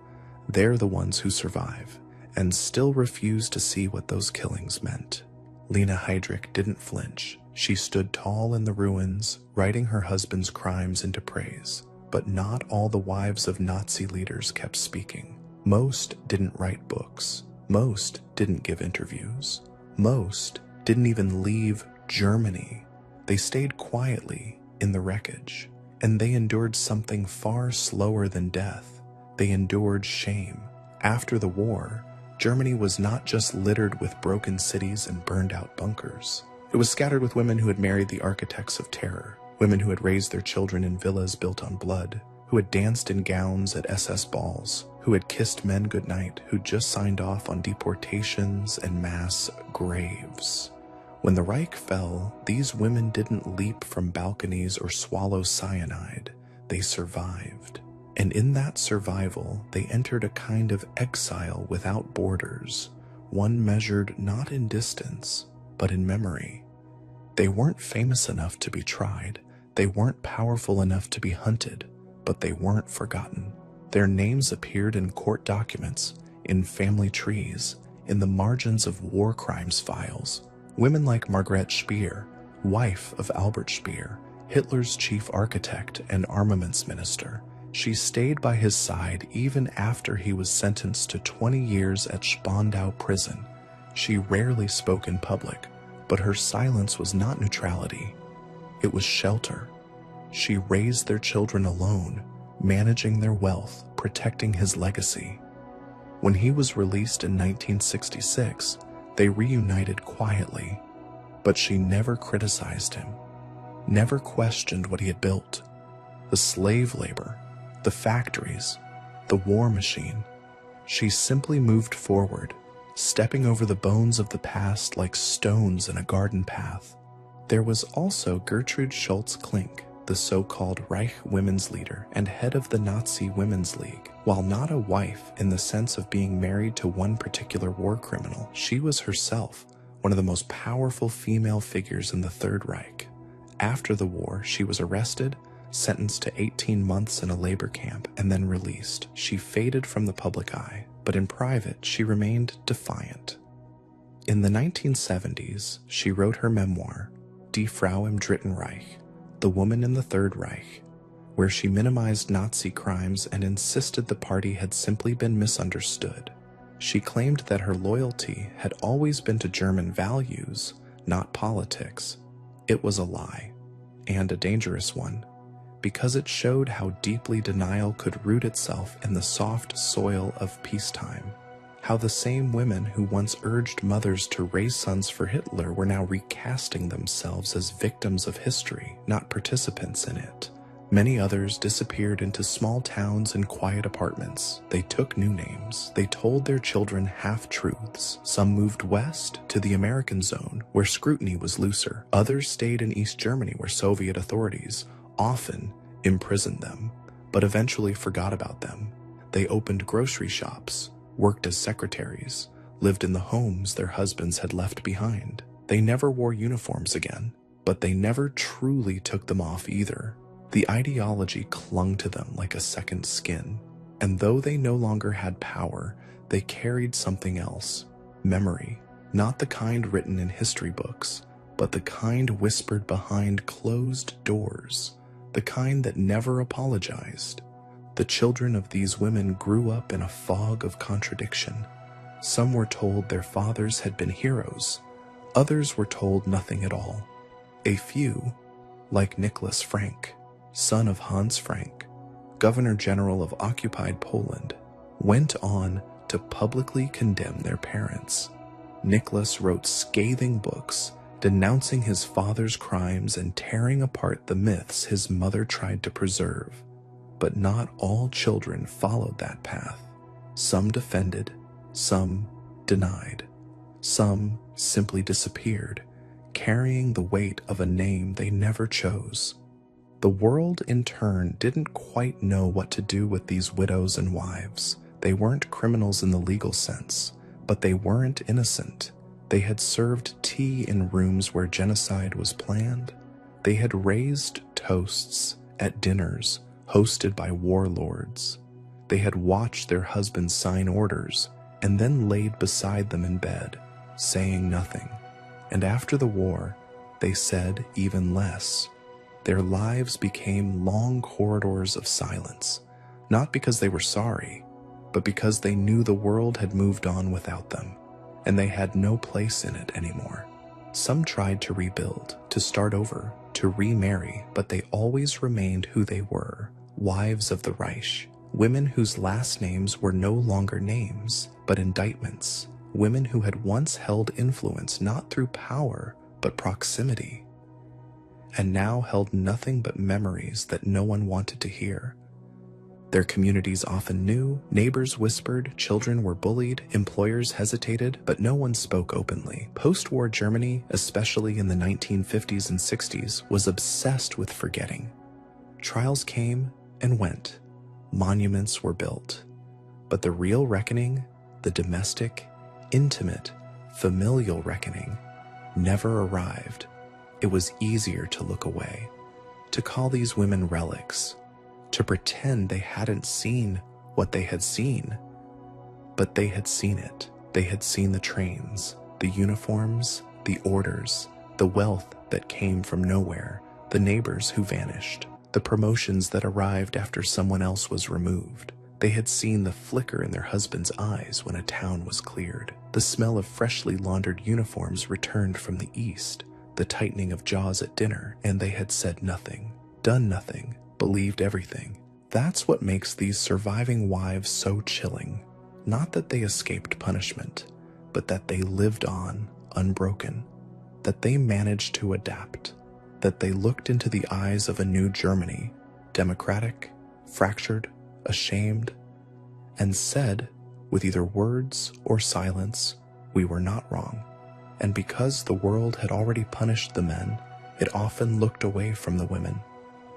They're the ones who survive and still refuse to see what those killings meant. Lena Heydrich didn't flinch. She stood tall in the ruins, writing her husband's crimes into praise. But not all the wives of Nazi leaders kept speaking. Most didn't write books. Most didn't give interviews. Most didn't even leave Germany. They stayed quietly in the wreckage, and they endured something far slower than death. They endured shame. After the war, Germany was not just littered with broken cities and burned-out bunkers. It was scattered with women who had married the architects of terror, women who had raised their children in villas built on blood, who had danced in gowns at SS balls, who had kissed men goodnight, who just signed off on deportations and mass graves. When the Reich fell, these women didn't leap from balconies or swallow cyanide. They survived. And in that survival, they entered a kind of exile without borders, one measured not in distance, but in memory. They weren't famous enough to be tried. They weren't powerful enough to be hunted, but they weren't forgotten. Their names appeared in court documents, in family trees, in the margins of war crimes files. Women like Margrethe Speer, wife of Albert Speer, Hitler's chief architect and armaments minister. She stayed by his side even after he was sentenced to 20 years at Spandau prison. She rarely spoke in public, but her silence was not neutrality. It was shelter. She raised their children alone, managing their wealth, protecting his legacy. When he was released in 1966, they reunited quietly, but she never criticized him, never questioned what he had built. The slave labor, the factories, the war machine. She simply moved forward, stepping over the bones of the past like stones in a garden path. There was also Gertrude Schultz-Klink, the so-called Reich women's leader and head of the Nazi Women's League. While not a wife in the sense of being married to one particular war criminal, she was herself one of the most powerful female figures in the Third Reich. After the war, she was arrested, sentenced to 18 months in a labor camp, and then released. She faded from the public eye, but in private, she remained defiant. In the 1970s, she wrote her memoir, Die Frau im Dritten Reich, The Woman in the Third Reich, where she minimized Nazi crimes and insisted the party had simply been misunderstood. She claimed that her loyalty had always been to German values, not politics. It was a lie, and a dangerous one, because it showed how deeply denial could root itself in the soft soil of peacetime. How the same women who once urged mothers to raise sons for Hitler were now recasting themselves as victims of history, not participants in it. Many others disappeared into small towns and quiet apartments. They took new names. They told their children half-truths. Some moved west to the American zone, where scrutiny was looser. Others stayed in East Germany, where Soviet authorities often imprisoned them, but eventually forgot about them. They opened grocery shops, worked as secretaries, lived in the homes their husbands had left behind. They never wore uniforms again, but they never truly took them off either. The ideology clung to them like a second skin, and though they no longer had power, they carried something else, memory, not the kind written in history books, but the kind whispered behind closed doors, the kind that never apologized. The children of these women grew up in a fog of contradiction. Some were told their fathers had been heroes, others were told nothing at all. A few, like Nicholas Frank, son of Hans Frank, Governor General of occupied Poland, went on to publicly condemn their parents. Nicholas wrote scathing books denouncing his father's crimes and tearing apart the myths his mother tried to preserve. But not all children followed that path. Some defended, some denied, some simply disappeared, carrying the weight of a name they never chose. The world, in turn, didn't quite know what to do with these widows and wives. They weren't criminals in the legal sense, but they weren't innocent. They had served tea in rooms where genocide was planned. They had raised toasts at dinners hosted by warlords. They had watched their husbands sign orders and then laid beside them in bed, saying nothing. And after the war, they said even less. Their lives became long corridors of silence, not because they were sorry, but because they knew the world had moved on without them, and they had no place in it anymore. Some tried to rebuild, to start over, to remarry, but they always remained who they were, wives of the Reich, women whose last names were no longer names, but indictments, women who had once held influence not through power, but proximity, and now held nothing but memories that no one wanted to hear. Their communities often knew, neighbors whispered, children were bullied, employers hesitated, but no one spoke openly. Post-war Germany, especially in the 1950s and 60s, was obsessed with forgetting. Trials came and went. Monuments were built. But the real reckoning, the domestic, intimate, familial reckoning, never arrived. It was easier to look away, to call these women relics, to pretend they hadn't seen what they had seen. But they had seen it. They had seen the trains, the uniforms, the orders, the wealth that came from nowhere, the neighbors who vanished, the promotions that arrived after someone else was removed. They had seen the flicker in their husbands' eyes when a town was cleared, the smell of freshly laundered uniforms returned from the east, the tightening of jaws at dinner, and they had said nothing, done nothing, believed everything. That's what makes these surviving wives so chilling. Not that they escaped punishment, but that they lived on, unbroken, that they managed to adapt, that they looked into the eyes of a new Germany, democratic, fractured, ashamed, and said, with either words or silence, we were not wrong. And because the world had already punished the men, it often looked away from the women.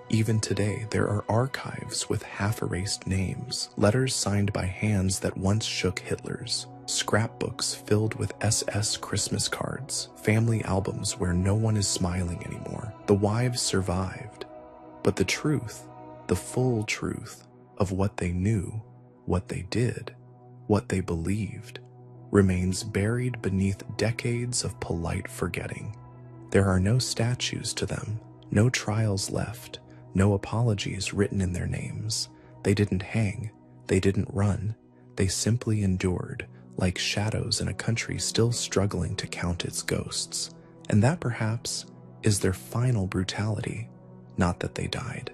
Even today, there are archives with half-erased names, letters signed by hands that once shook Hitler's, scrapbooks filled with SS Christmas cards, family albums where no one is smiling anymore. The wives survived, but the truth, the full truth of what they knew, what they did, what they believed, remains buried beneath decades of polite forgetting. There are no statues to them, no trials left, no apologies written in their names. They didn't hang, they didn't run, they simply endured, like shadows in a country still struggling to count its ghosts. And that perhaps is their final brutality. Not that they died,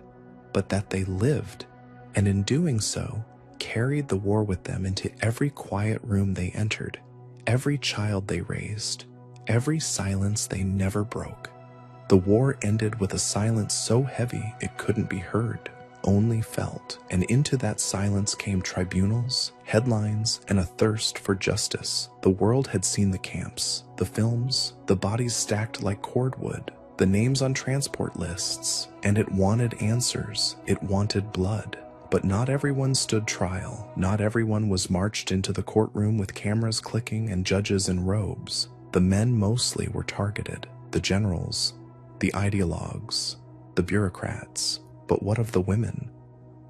but that they lived, and in doing so, carried the war with them into every quiet room they entered, every child they raised, every silence they never broke. The war ended with a silence so heavy it couldn't be heard, only felt, and into that silence came tribunals, headlines, and a thirst for justice. The world had seen the camps, the films, the bodies stacked like cordwood, the names on transport lists, and it wanted answers, it wanted blood. But not everyone stood trial, not everyone was marched into the courtroom with cameras clicking and judges in robes. The men mostly were targeted, the generals, the ideologues, the bureaucrats. But what of the women?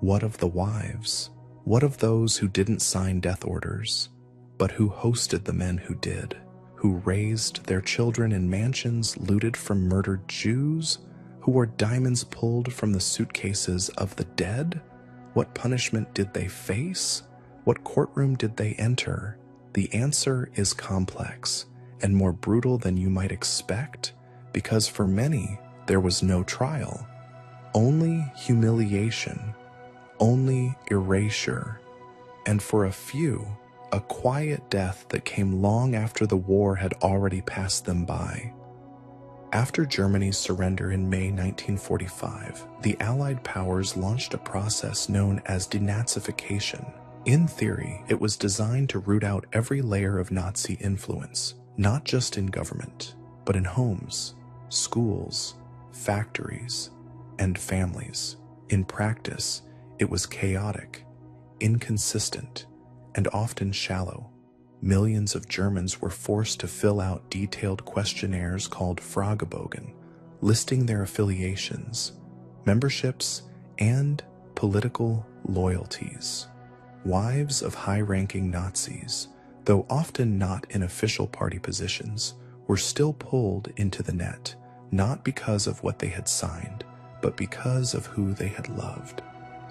What of the wives? What of those who didn't sign death orders, but who hosted the men who did, who raised their children in mansions looted from murdered Jews, who wore diamonds pulled from the suitcases of the dead? What punishment did they face? What courtroom did they enter? The answer is complex and more brutal than you might expect, because for many, there was no trial, only humiliation, only erasure, and for a few, a quiet death that came long after the war had already passed them by. After Germany's surrender in May 1945, the Allied powers launched a process known as denazification. In theory, it was designed to root out every layer of Nazi influence, not just in government, but in homes, schools, factories, and families. In practice, it was chaotic, inconsistent, and often shallow. Millions of Germans were forced to fill out detailed questionnaires called Fragebogen, listing their affiliations, memberships, and political loyalties. Wives of high-ranking Nazis, though often not in official party positions, were still pulled into the net, not because of what they had signed, but because of who they had loved.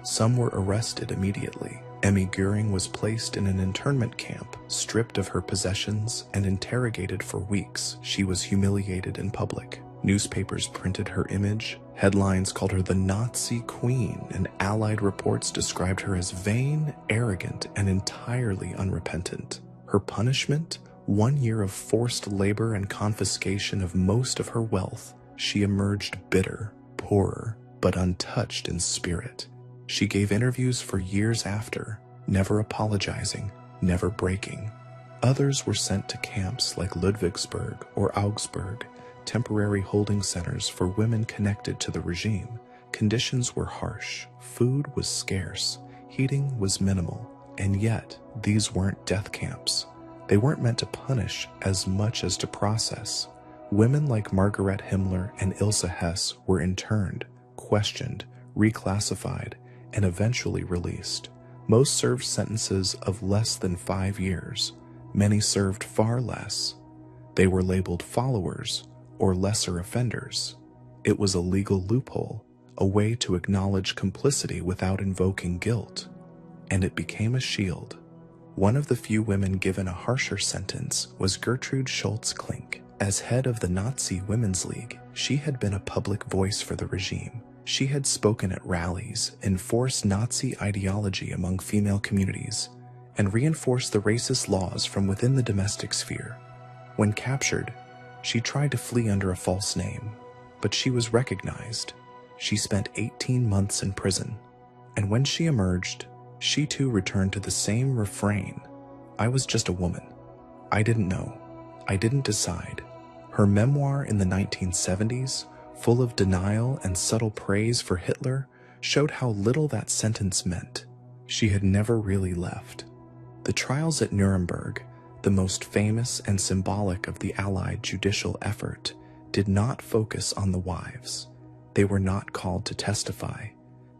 Some were arrested immediately. Emmy Goering was placed in an internment camp, stripped of her possessions, and interrogated for weeks. She was humiliated in public. Newspapers printed her image. Headlines called her the Nazi Queen, and Allied reports described her as vain, arrogant, and entirely unrepentant. Her punishment? 1 year of forced labor and confiscation of most of her wealth. She emerged bitter, poorer, but untouched in spirit. She gave interviews for years after, never apologizing, never breaking. Others were sent to camps like Ludwigsburg or Augsburg, temporary holding centers for women connected to the regime. Conditions were harsh, food was scarce, heating was minimal, and yet these weren't death camps. They weren't meant to punish as much as to process. Women like Margaret Himmler and Ilse Hess were interned, questioned, reclassified, and eventually released. Most served sentences of less than 5 years. Many served far less. They were labeled followers or lesser offenders. It was a legal loophole, a way to acknowledge complicity without invoking guilt. And it became a shield. One of the few women given a harsher sentence was Gertrude Schultz-Klink. As head of the Nazi Women's League, she had been a public voice for the regime. She had spoken at rallies, enforced Nazi ideology among female communities, and reinforced the racist laws from within the domestic sphere. When captured, she tried to flee under a false name, but she was recognized. She spent 18 months in prison, and when she emerged, she too returned to the same refrain. I was just a woman. I didn't know. I didn't decide. Her memoir in the 1970s, full of denial and subtle praise for Hitler, showed how little that sentence meant. She had never really left. The trials at Nuremberg, the most famous and symbolic of the Allied judicial effort, did not focus on the wives. They were not called to testify.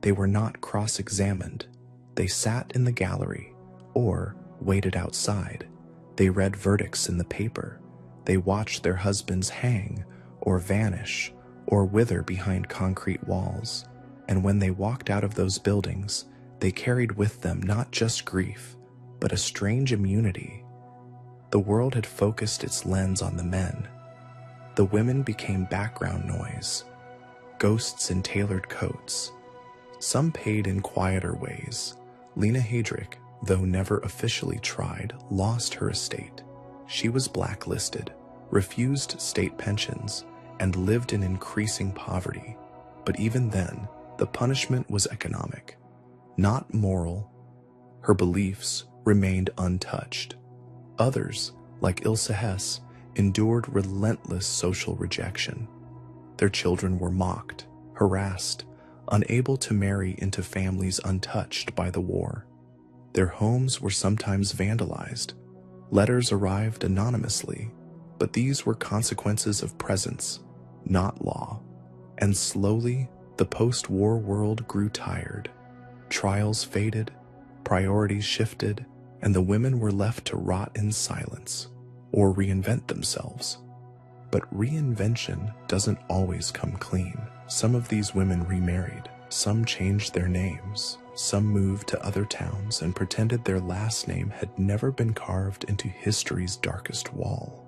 They were not cross-examined. They sat in the gallery or waited outside. They read verdicts in the paper. They watched their husbands hang or vanish or wither behind concrete walls. And when they walked out of those buildings, they carried with them not just grief, but a strange immunity. The world had focused its lens on the men. The women became background noise, ghosts in tailored coats. Some paid in quieter ways. Lena Heydrich, though never officially tried, lost her estate. She was blacklisted, refused state pensions, and lived in increasing poverty. But even then, the punishment was economic, not moral. Her beliefs remained untouched. Others, like Ilse Hess, endured relentless social rejection. Their children were mocked, harassed, unable to marry into families untouched by the war. Their homes were sometimes vandalized. Letters arrived anonymously, but these were consequences of presence, not law. And slowly, the post-war world grew tired. Trials faded, priorities shifted, and the women were left to rot in silence or reinvent themselves. But reinvention doesn't always come clean. Some of these women remarried, some changed their names, some moved to other towns and pretended their last name had never been carved into history's darkest wall.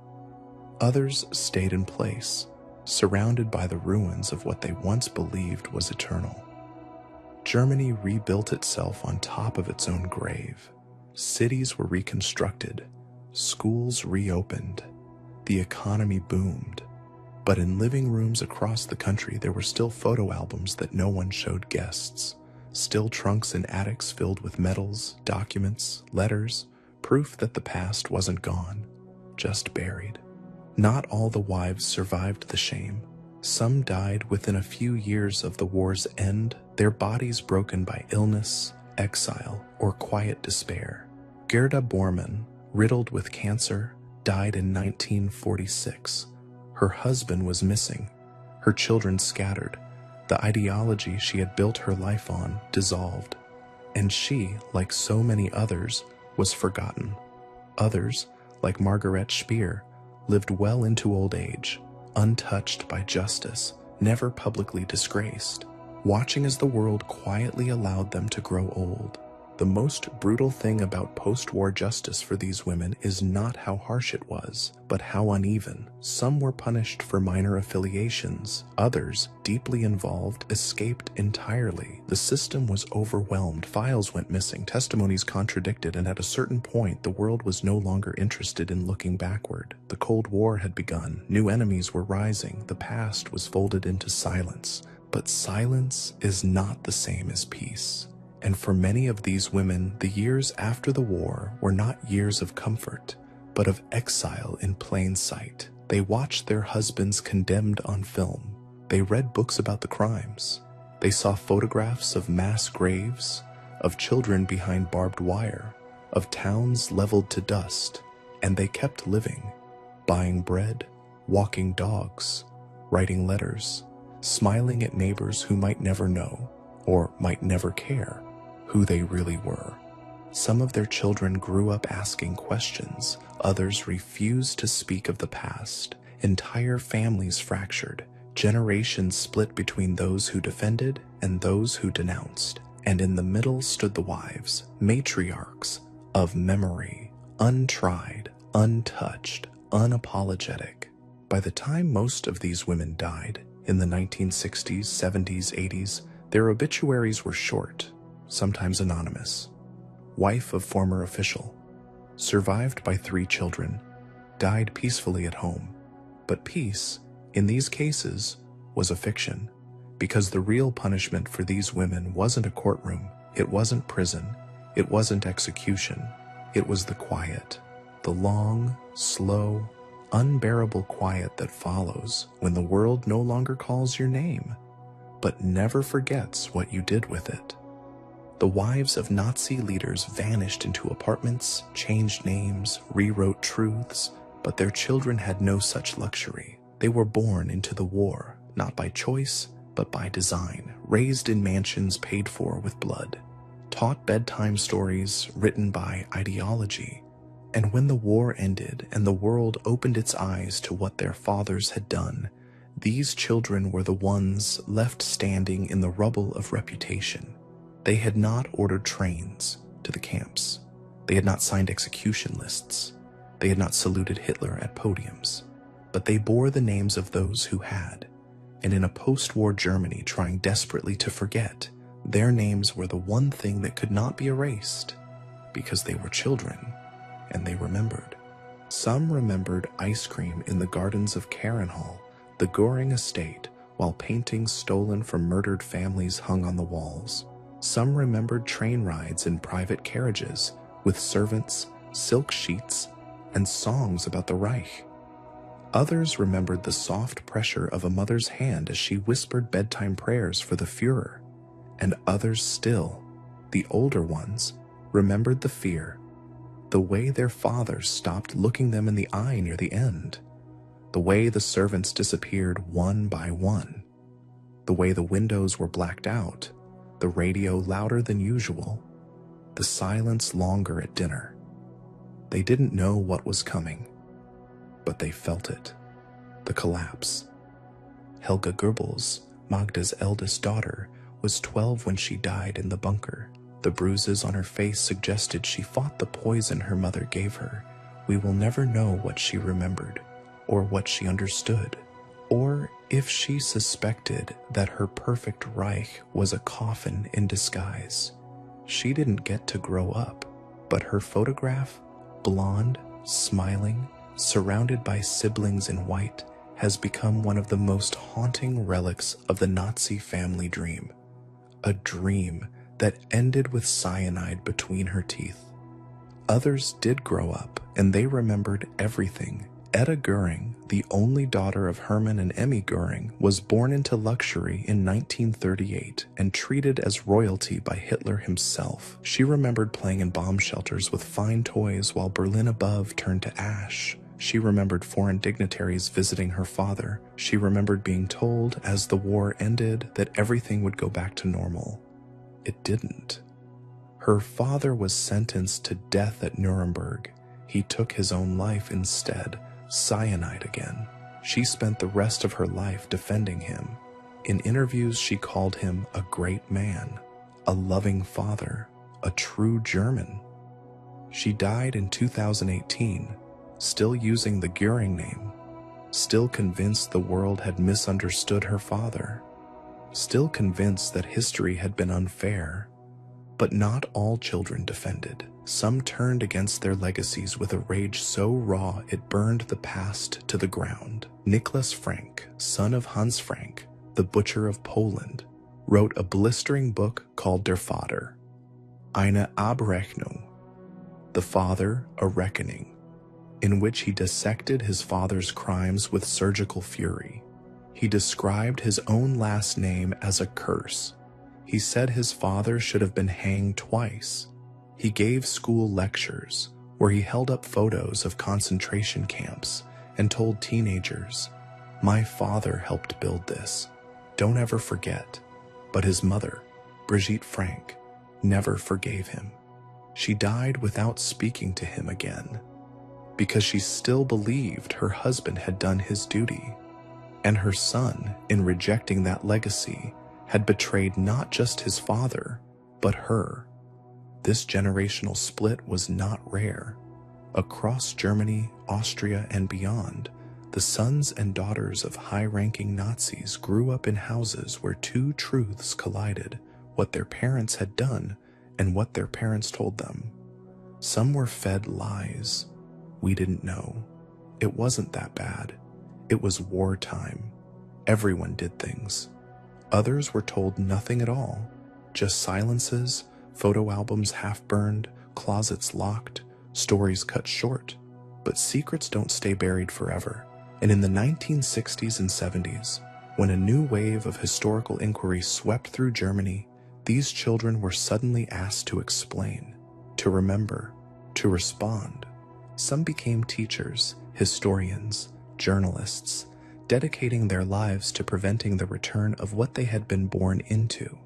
Others stayed in place, surrounded by the ruins of what they once believed was eternal. Germany rebuilt itself on top of its own grave. Cities were reconstructed, schools reopened, the economy boomed. But in living rooms across the country, there were still photo albums that no one showed guests, still trunks in attics filled with medals, documents, letters, proof that the past wasn't gone, just buried. Not all the wives survived the shame. Some died within a few years of the war's end, their bodies broken by illness, exile, or quiet despair. Gerda Bormann, riddled with cancer, died in 1946. Her husband was missing, her children scattered, the ideology she had built her life on dissolved, and she, like so many others, was forgotten. Others, like Margaret Speer, lived well into old age, untouched by justice, never publicly disgraced, watching as the world quietly allowed them to grow old. The most brutal thing about post-war justice for these women is not how harsh it was, but how uneven. Some were punished for minor affiliations. Others, deeply involved, escaped entirely. The system was overwhelmed. Files went missing, testimonies contradicted, and at a certain point, the world was no longer interested in looking backward. The Cold War had begun. New enemies were rising. The past was folded into silence. But silence is not the same as peace. And for many of these women, the years after the war were not years of comfort, but of exile in plain sight. They watched their husbands condemned on film. They read books about the crimes. They saw photographs of mass graves, of children behind barbed wire, of towns leveled to dust, and they kept living, buying bread, walking dogs, writing letters, smiling at neighbors who might never know, or might never care, who they really were. Some of their children grew up asking questions. Others refused to speak of the past. Entire families fractured. Generations split between those who defended and those who denounced. And in the middle stood the wives, matriarchs of memory, untried, untouched, unapologetic. By the time most of these women died, in the 1960s, 70s, 80s, their obituaries were short, sometimes anonymous. Wife of former official, survived by 3 children, died peacefully at home. But peace, in these cases, was a fiction, because the real punishment for these women wasn't a courtroom, it wasn't prison, it wasn't execution, it was the quiet, the long, slow, unbearable quiet that follows when the world no longer calls your name, but never forgets what you did with it. The wives of Nazi leaders vanished into apartments, changed names, rewrote truths, but their children had no such luxury. They were born into the war, not by choice, but by design, raised in mansions paid for with blood, taught bedtime stories written by ideology. And when the war ended and the world opened its eyes to what their fathers had done, these children were the ones left standing in the rubble of reputation. They had not ordered trains to the camps. They had not signed execution lists. They had not saluted Hitler at podiums. But they bore the names of those who had. And in a post-war Germany trying desperately to forget, their names were the one thing that could not be erased, because they were children, and they remembered. Some remembered ice cream in the gardens of Carenhall, the Goring estate, while paintings stolen from murdered families hung on the walls. Some remembered train rides in private carriages with servants, silk sheets, and songs about the Reich. Others remembered the soft pressure of a mother's hand as she whispered bedtime prayers for the Führer. And others still, the older ones, remembered the fear, the way their fathers stopped looking them in the eye near the end, the way the servants disappeared one by one, the way the windows were blacked out, the radio louder than usual, the silence longer at dinner. They didn't know what was coming, but they felt it, the collapse. Helga Goebbels, Magda's eldest daughter, was 12 when she died in the bunker. The bruises on her face suggested she fought the poison her mother gave her. We will never know what she remembered, or what she understood, or if she suspected that her perfect Reich was a coffin in disguise. She didn't get to grow up, but her photograph, blonde, smiling, surrounded by siblings in white, has become one of the most haunting relics of the Nazi family dream. A dream that ended with cyanide between her teeth. Others did grow up, and they remembered everything. Etta Goering, the only daughter of Hermann and Emmy Goering, was born into luxury in 1938 and treated as royalty by Hitler himself. She remembered playing in bomb shelters with fine toys while Berlin above turned to ash. She remembered foreign dignitaries visiting her father. She remembered being told as the war ended that everything would go back to normal. It didn't. Her father was sentenced to death at Nuremberg. He took his own life instead. Cyanide again. She spent the rest of her life defending him. In interviews, she called him a great man, a loving father, a true German. She died in 2018, still using the Goering name, still convinced the world had misunderstood her father, still convinced that history had been unfair. But not all children defended. Some turned against their legacies with a rage so raw it burned the past to the ground. Nicholas Frank, son of Hans Frank, the butcher of Poland, wrote a blistering book called Der Vater, eine Abrechnung, the father, a reckoning, in which he dissected his father's crimes with surgical fury. He described his own last name as a curse. He said his father should have been hanged twice. He gave school lectures where he held up photos of concentration camps and told teenagers, "My father helped build this. Don't ever forget." But his mother, Brigitte Frank, never forgave him. She died without speaking to him again, because she still believed her husband had done his duty, and her son, in rejecting that legacy, had betrayed not just his father, but her. This generational split was not rare. Across Germany, Austria, and beyond, the sons and daughters of high-ranking Nazis grew up in houses where two truths collided: what their parents had done and what their parents told them. Some were fed lies. We didn't know. It wasn't that bad. It was wartime. Everyone did things. Others were told nothing at all, just silences, photo albums half burned, closets locked, stories cut short. But secrets don't stay buried forever. And in the 1960s and 70s, when a new wave of historical inquiry swept through Germany, these children were suddenly asked to explain, to remember, to respond. Some became teachers, historians, journalists, dedicating their lives to preventing the return of what they had been born into.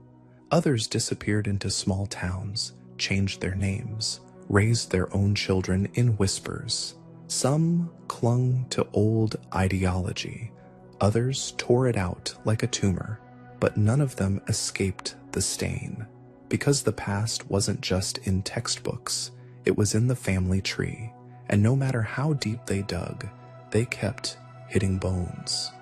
Others disappeared into small towns, changed their names, raised their own children in whispers. Some clung to old ideology, others tore it out like a tumor, but none of them escaped the stain. Because the past wasn't just in textbooks, it was in the family tree, and no matter how deep they dug, they kept hitting bones.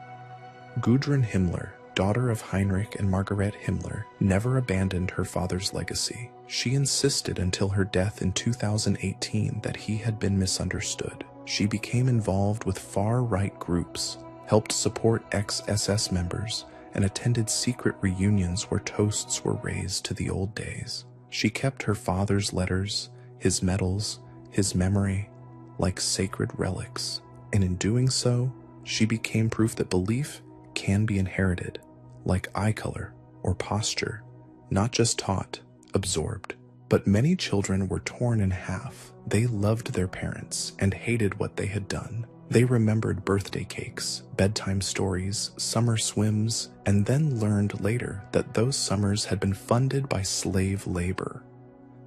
Gudrun Himmler, daughter of Heinrich and Margaret Himmler, never abandoned her father's legacy. She insisted until her death in 2018 that he had been misunderstood. She became involved with far-right groups, helped support ex-SS members, and attended secret reunions where toasts were raised to the old days. She kept her father's letters, his medals, his memory, like sacred relics. And in doing so, she became proof that belief can be inherited, like eye color or posture, not just taught, absorbed. But many children were torn in half. They loved their parents and hated what they had done. They remembered birthday cakes, bedtime stories, summer swims, and then learned later that those summers had been funded by slave labor,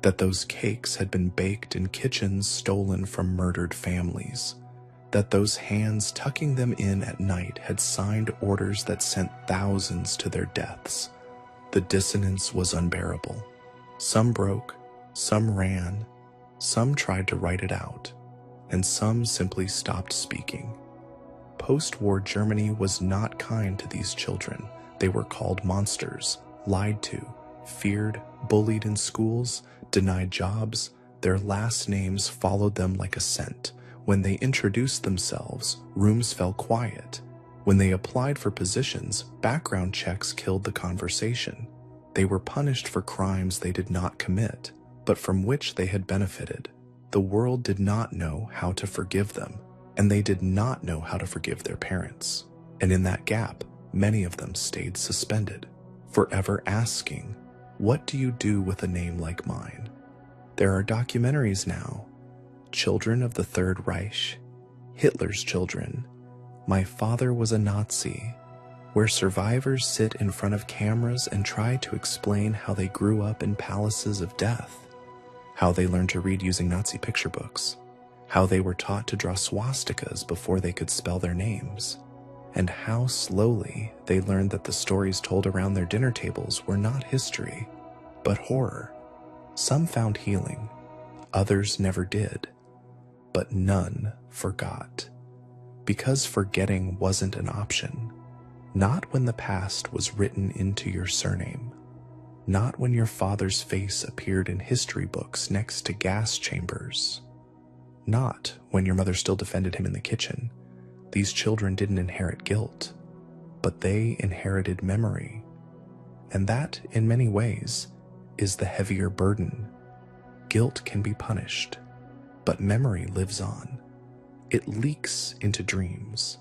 that those cakes had been baked in kitchens stolen from murdered families, that those hands tucking them in at night had signed orders that sent thousands to their deaths. The dissonance was unbearable. Some broke, some ran, some tried to write it out, and some simply stopped speaking. Post-war Germany was not kind to these children. They were called monsters, lied to, feared, bullied in schools, denied jobs. Their last names followed them like a scent. When they introduced themselves, rooms fell quiet. When they applied for positions, background checks killed the conversation. They were punished for crimes they did not commit, but from which they had benefited. The world did not know how to forgive them, and they did not know how to forgive their parents. And in that gap, many of them stayed suspended, forever asking, what do you do with a name like mine? There are documentaries now. Children of the Third Reich, Hitler's Children, My Father Was a Nazi, where survivors sit in front of cameras and try to explain how they grew up in palaces of death, how they learned to read using Nazi picture books, how they were taught to draw swastikas before they could spell their names, and how slowly they learned that the stories told around their dinner tables were not history, but horror. Some found healing, others never did, but none forgot. Because forgetting wasn't an option. Not when the past was written into your surname. Not when your father's face appeared in history books next to gas chambers. Not when your mother still defended him in the kitchen. These children didn't inherit guilt, but they inherited memory. And that, in many ways, is the heavier burden. Guilt can be punished, but memory lives on. It leaks into dreams,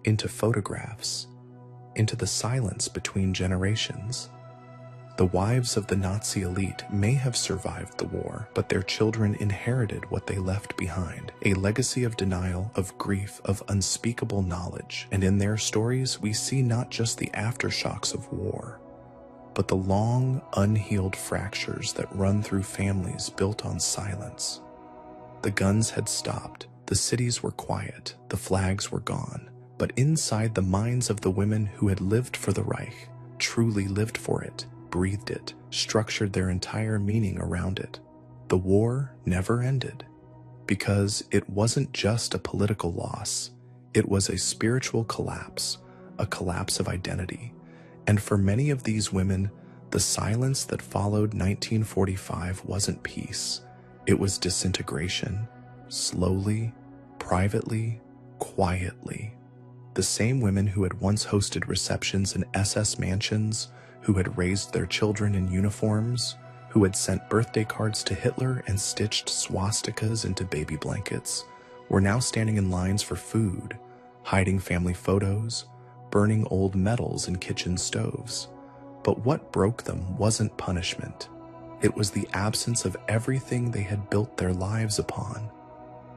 into photographs, into the silence between generations. The wives of the Nazi elite may have survived the war, but their children inherited what they left behind, a legacy of denial, of grief, of unspeakable knowledge. And in their stories, we see not just the aftershocks of war, but the long, unhealed fractures that run through families built on silence. The guns had stopped, the cities were quiet, the flags were gone, but inside the minds of the women who had lived for the Reich, truly lived for it, breathed it, structured their entire meaning around it. The war never ended, because it wasn't just a political loss, it was a spiritual collapse, a collapse of identity. And for many of these women, the silence that followed 1945 wasn't peace, it was disintegration, slowly, privately, quietly. The same women who had once hosted receptions in SS mansions, who had raised their children in uniforms, who had sent birthday cards to Hitler and stitched swastikas into baby blankets, were now standing in lines for food, hiding family photos, burning old metals in kitchen stoves. But what broke them wasn't punishment. It was the absence of everything they had built their lives upon.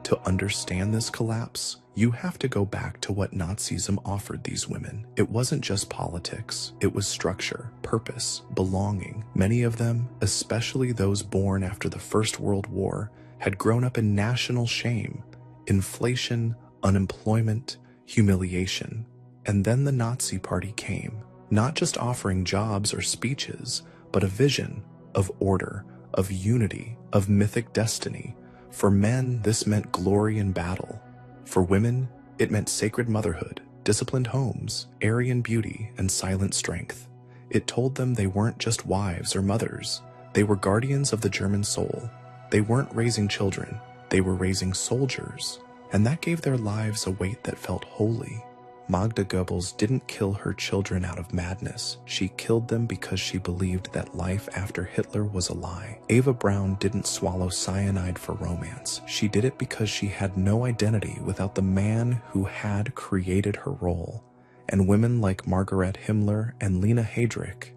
To understand this collapse, you have to go back to what Nazism offered these women. It wasn't just politics, it was structure, purpose, belonging. Many of them, especially those born after the First World War, had grown up in national shame, inflation, unemployment, humiliation. And then the Nazi Party came, not just offering jobs or speeches, but a vision of order, of unity, of mythic destiny. For men, this meant glory in battle. For women, it meant sacred motherhood, disciplined homes, Aryan beauty, and silent strength. It told them they weren't just wives or mothers. They were guardians of the German soul. They weren't raising children. They were raising soldiers. And that gave their lives a weight that felt holy. Magda Goebbels didn't kill her children out of madness. She killed them because she believed that life after Hitler was a lie. Eva Braun didn't swallow cyanide for romance. She did it because she had no identity without the man who had created her role. And women like Margaret Himmler and Lena Heydrich,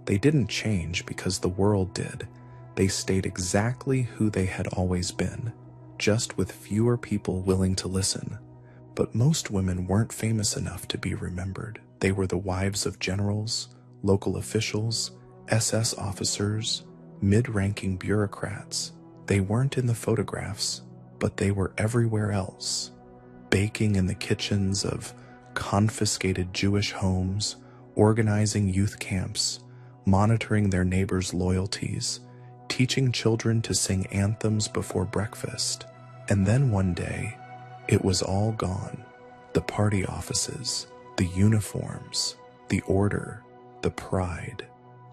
they didn't change because the world did. They stayed exactly who they had always been, just with fewer people willing to listen. But most women weren't famous enough to be remembered. They were the wives of generals, local officials, SS officers, mid-ranking bureaucrats. They weren't in the photographs, but they were everywhere else. Baking in the kitchens of confiscated Jewish homes, organizing youth camps, monitoring their neighbors' loyalties, teaching children to sing anthems before breakfast. And then one day, it was all gone. The party offices, the uniforms, the order, the pride,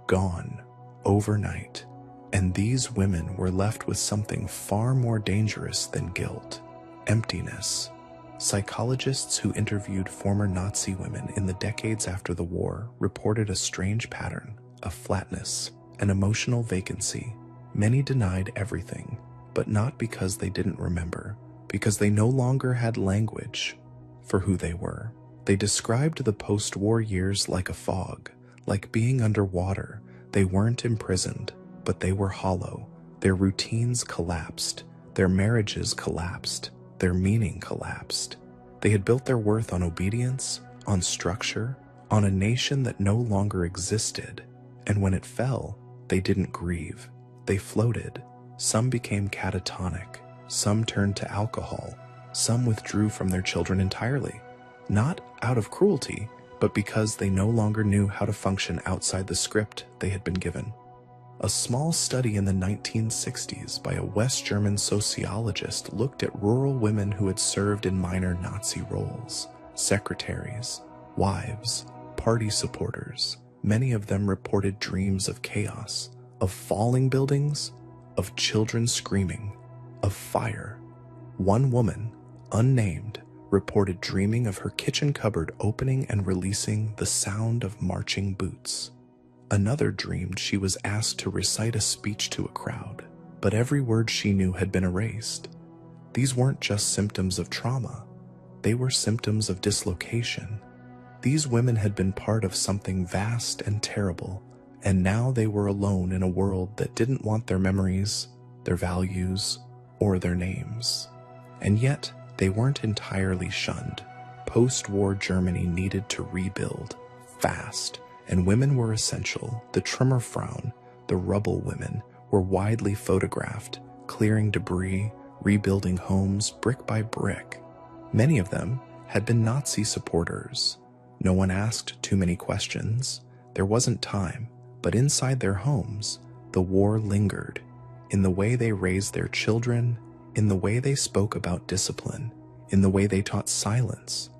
gone overnight. And these women were left with something far more dangerous than guilt: emptiness. Psychologists who interviewed former Nazi women in the decades after the war reported a strange pattern of flatness, an emotional vacancy. Many denied everything, but not because they didn't remember, because they no longer had language for who they were. They described the post-war years like a fog, like being underwater. They weren't imprisoned, but they were hollow. Their routines collapsed. Their marriages collapsed. Their meaning collapsed. They had built their worth on obedience, on structure, on a nation that no longer existed. And when it fell, they didn't grieve. They floated. Some became catatonic. Some turned to alcohol. Some withdrew from their children entirely. Not out of cruelty, but because they no longer knew how to function outside the script they had been given. A small study in the 1960s by a West German sociologist looked at rural women who had served in minor Nazi roles: secretaries, wives, party supporters. Many of them reported dreams of chaos, of falling buildings, of children screaming, of fire. One woman, unnamed, reported dreaming of her kitchen cupboard opening and releasing the sound of marching boots. Another dreamed she was asked to recite a speech to a crowd, but every word she knew had been erased. These weren't just symptoms of trauma. They were symptoms of dislocation. These women had been part of something vast and terrible, and now they were alone in a world that didn't want their memories, their values, or their names. And yet, they weren't entirely shunned. Post-war Germany needed to rebuild, fast, and women were essential. The Trümmerfrauen, the rubble women, were widely photographed, clearing debris, rebuilding homes brick by brick. Many of them had been Nazi supporters. No one asked too many questions. There wasn't time, but inside their homes, the war lingered, in the way they raised their children, in the way they spoke about discipline, in the way they taught silence.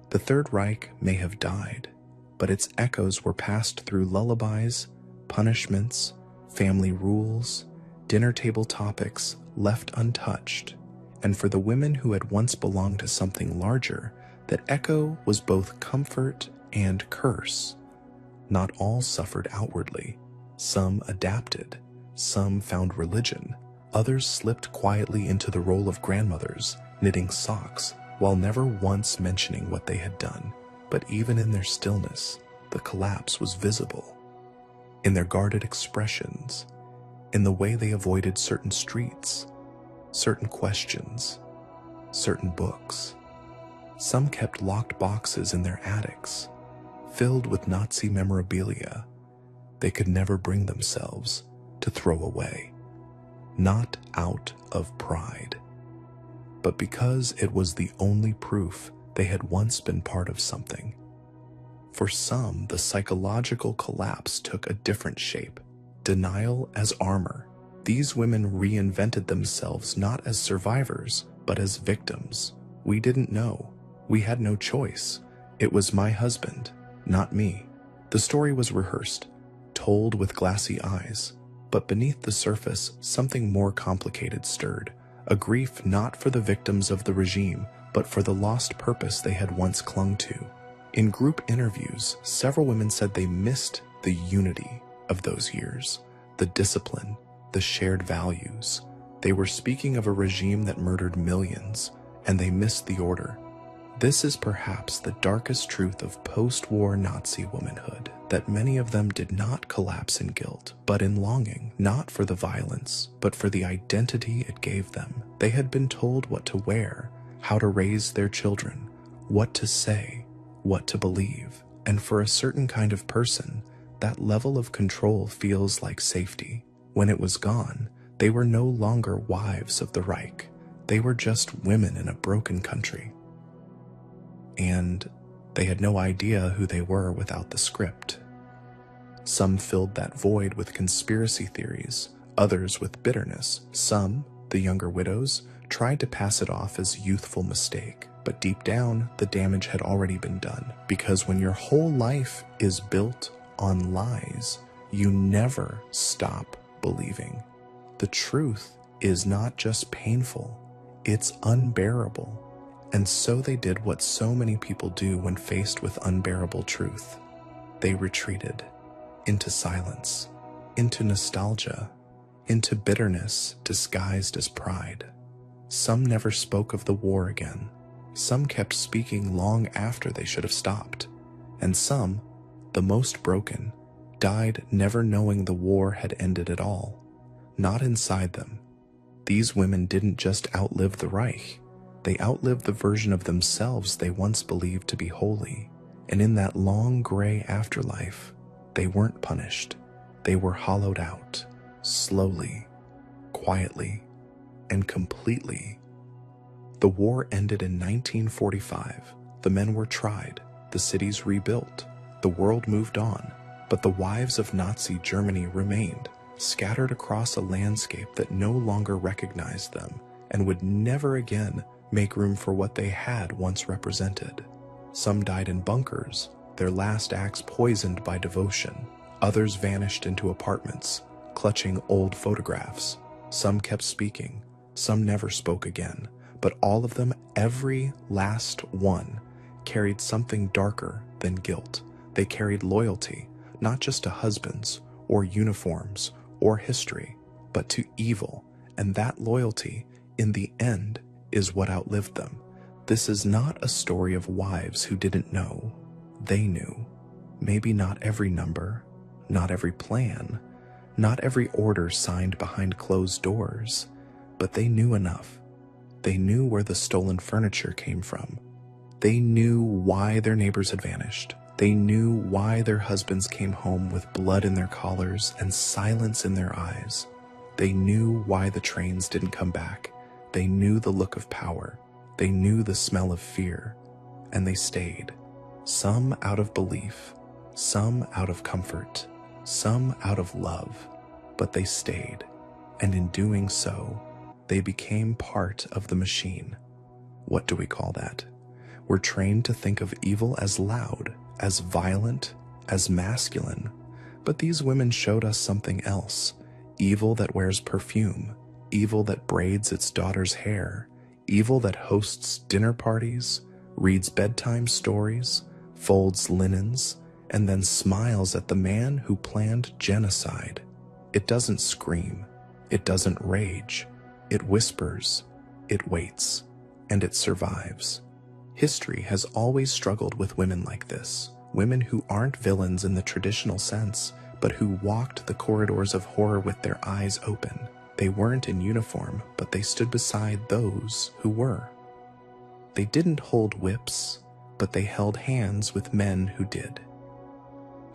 The Third Reich may have died, but its echoes were passed through lullabies, punishments, family rules, dinner table topics left untouched. And for the women who had once belonged to something larger, that echo was both comfort and curse. Not all suffered outwardly. Some adapted. Some found religion. Others slipped quietly into the role of grandmothers, knitting socks, while never once mentioning what they had done. But even in their stillness, the collapse was visible. In their guarded expressions, in the way they avoided certain streets, certain questions, certain books. Some kept locked boxes in their attics, filled with Nazi memorabilia they could never bring themselves to throw away, not out of pride, but because it was the only proof they had once been part of something. For some, the psychological collapse took a different shape, denial as armor. These women reinvented themselves not as survivors, but as victims. We didn't know. We had no choice. It was my husband, not me. The story was rehearsed, told with glassy eyes, but beneath the surface, something more complicated stirred, a grief not for the victims of the regime, but for the lost purpose they had once clung to. In group interviews, several women said they missed the unity of those years, the discipline, the shared values. They were speaking of a regime that murdered millions, and they missed the order. This is perhaps the darkest truth of post-war Nazi womanhood, that many of them did not collapse in guilt, but in longing, not for the violence, but for the identity it gave them. They had been told what to wear, how to raise their children, what to say, what to believe, and for a certain kind of person, that level of control feels like safety. When it was gone, they were no longer wives of the Reich. They were just women in a broken country. And they had no idea who they were without the script. Some filled that void with conspiracy theories, others with bitterness. Some, the younger widows, tried to pass it off as youthful mistake. But deep down, the damage had already been done. Because when your whole life is built on lies, you never stop believing. The truth is not just painful, it's unbearable. And so they did what so many people do when faced with unbearable truth. They retreated into silence, into nostalgia, into bitterness disguised as pride. Some never spoke of the war again. Some kept speaking long after they should have stopped. And some, the most broken, died never knowing the war had ended at all. Not inside them. These women didn't just outlive the Reich. They outlived the version of themselves they once believed to be holy. And in that long gray afterlife, they weren't punished. They were hollowed out, slowly, quietly, and completely. The war ended in 1945. The men were tried, the cities rebuilt, the world moved on, but the wives of Nazi Germany remained, scattered across a landscape that no longer recognized them and would never again make room for what they had once represented. Some died in bunkers, their last acts poisoned by devotion. Others vanished into apartments, clutching old photographs. Some kept speaking, some never spoke again, but all of them, every last one, carried something darker than guilt. They carried loyalty, not just to husbands, or uniforms, or history, but to evil, and that loyalty, in the end, is what outlived them. This is not a story of wives who didn't know. They knew. Maybe not every number, not every plan, not every order signed behind closed doors, but they knew enough. They knew where the stolen furniture came from. They knew why their neighbors had vanished. They knew why their husbands came home with blood in their collars and silence in their eyes. They knew why the trains didn't come back. They knew the look of power. They knew the smell of fear. And they stayed. Some out of belief, some out of comfort, some out of love. But they stayed. And in doing so, they became part of the machine. What do we call that? We're trained to think of evil as loud, as violent, as masculine. But these women showed us something else. Evil that wears perfume, evil that braids its daughter's hair, evil that hosts dinner parties, reads bedtime stories, folds linens, and then smiles at the man who planned genocide. It doesn't scream. It doesn't rage. It whispers. It waits. and it survives. History has always struggled with women like this, women who aren't villains in the traditional sense, but who walked the corridors of horror with their eyes open. They weren't in uniform, but they stood beside those who were. They didn't hold whips, but they held hands with men who did.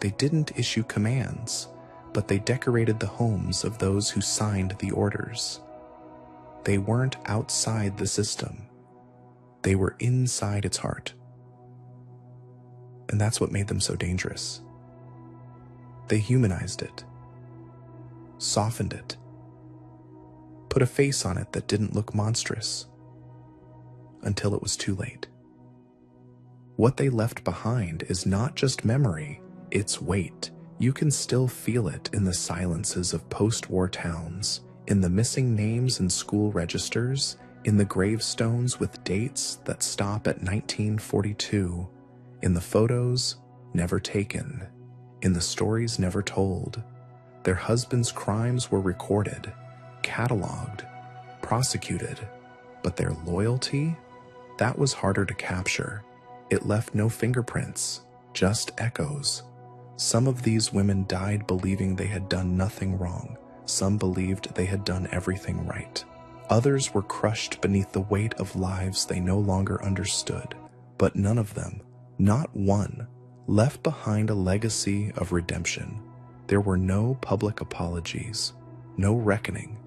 They didn't issue commands, but they decorated the homes of those who signed the orders. They weren't outside the system. They were inside its heart. And that's what made them so dangerous. They humanized it, softened it, put a face on it that didn't look monstrous, until it was too late. What they left behind is not just memory, it's weight. You can still feel it in the silences of post-war towns, in the missing names in school registers, in the gravestones with dates that stop at 1942, in the photos never taken, in the stories never told. Their husbands' crimes were recorded, cataloged, prosecuted, but their loyalty? That was harder to capture. It left no fingerprints, just echoes. Some of these women died believing they had done nothing wrong. Some believed they had done everything right. Others were crushed beneath the weight of lives they no longer understood. But none of them, not one, left behind a legacy of redemption. There were no public apologies, no reckoning,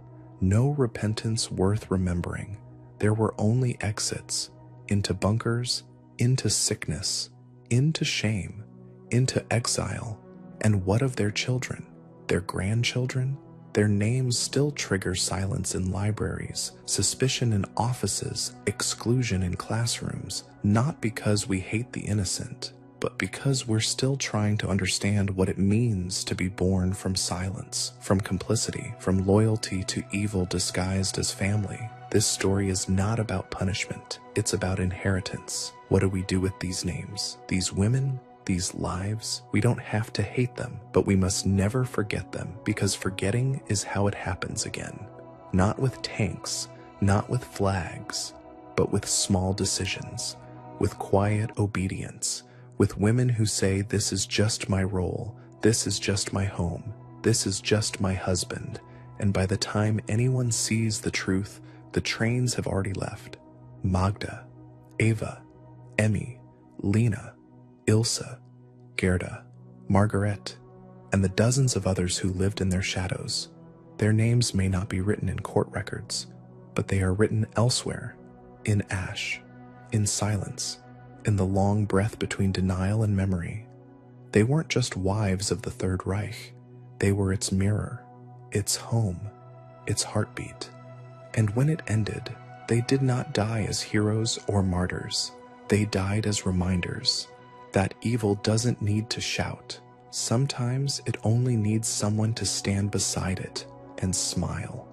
no repentance worth remembering. There were only exits, into bunkers, into sickness, into shame, into exile. And what of their children, their grandchildren? Their names still trigger silence in libraries, suspicion in offices, exclusion in classrooms, not because we hate the innocent, but because we're still trying to understand what it means to be born from silence, from complicity, from loyalty to evil disguised as family. This story is not about punishment, it's about inheritance. What do we do with these names, these women, these lives? We don't have to hate them, but we must never forget them, because forgetting is how it happens again. Not with tanks, not with flags, but with small decisions, with quiet obedience, with women who say, this is just my role, this is just my home, this is just my husband. And by the time anyone sees the truth, the trains have already left. Magda, Ava, Emmy, Lena, Ilsa, Gerda, Margaret, and the dozens of others who lived in their shadows. Their names may not be written in court records, but they are written elsewhere, in ash, in silence, in the long breath between denial and memory. They weren't just wives of the Third Reich. They were its mirror, its home, its heartbeat. And when it ended, they did not die as heroes or martyrs. They died as reminders that evil doesn't need to shout. Sometimes it only needs someone to stand beside it and smile.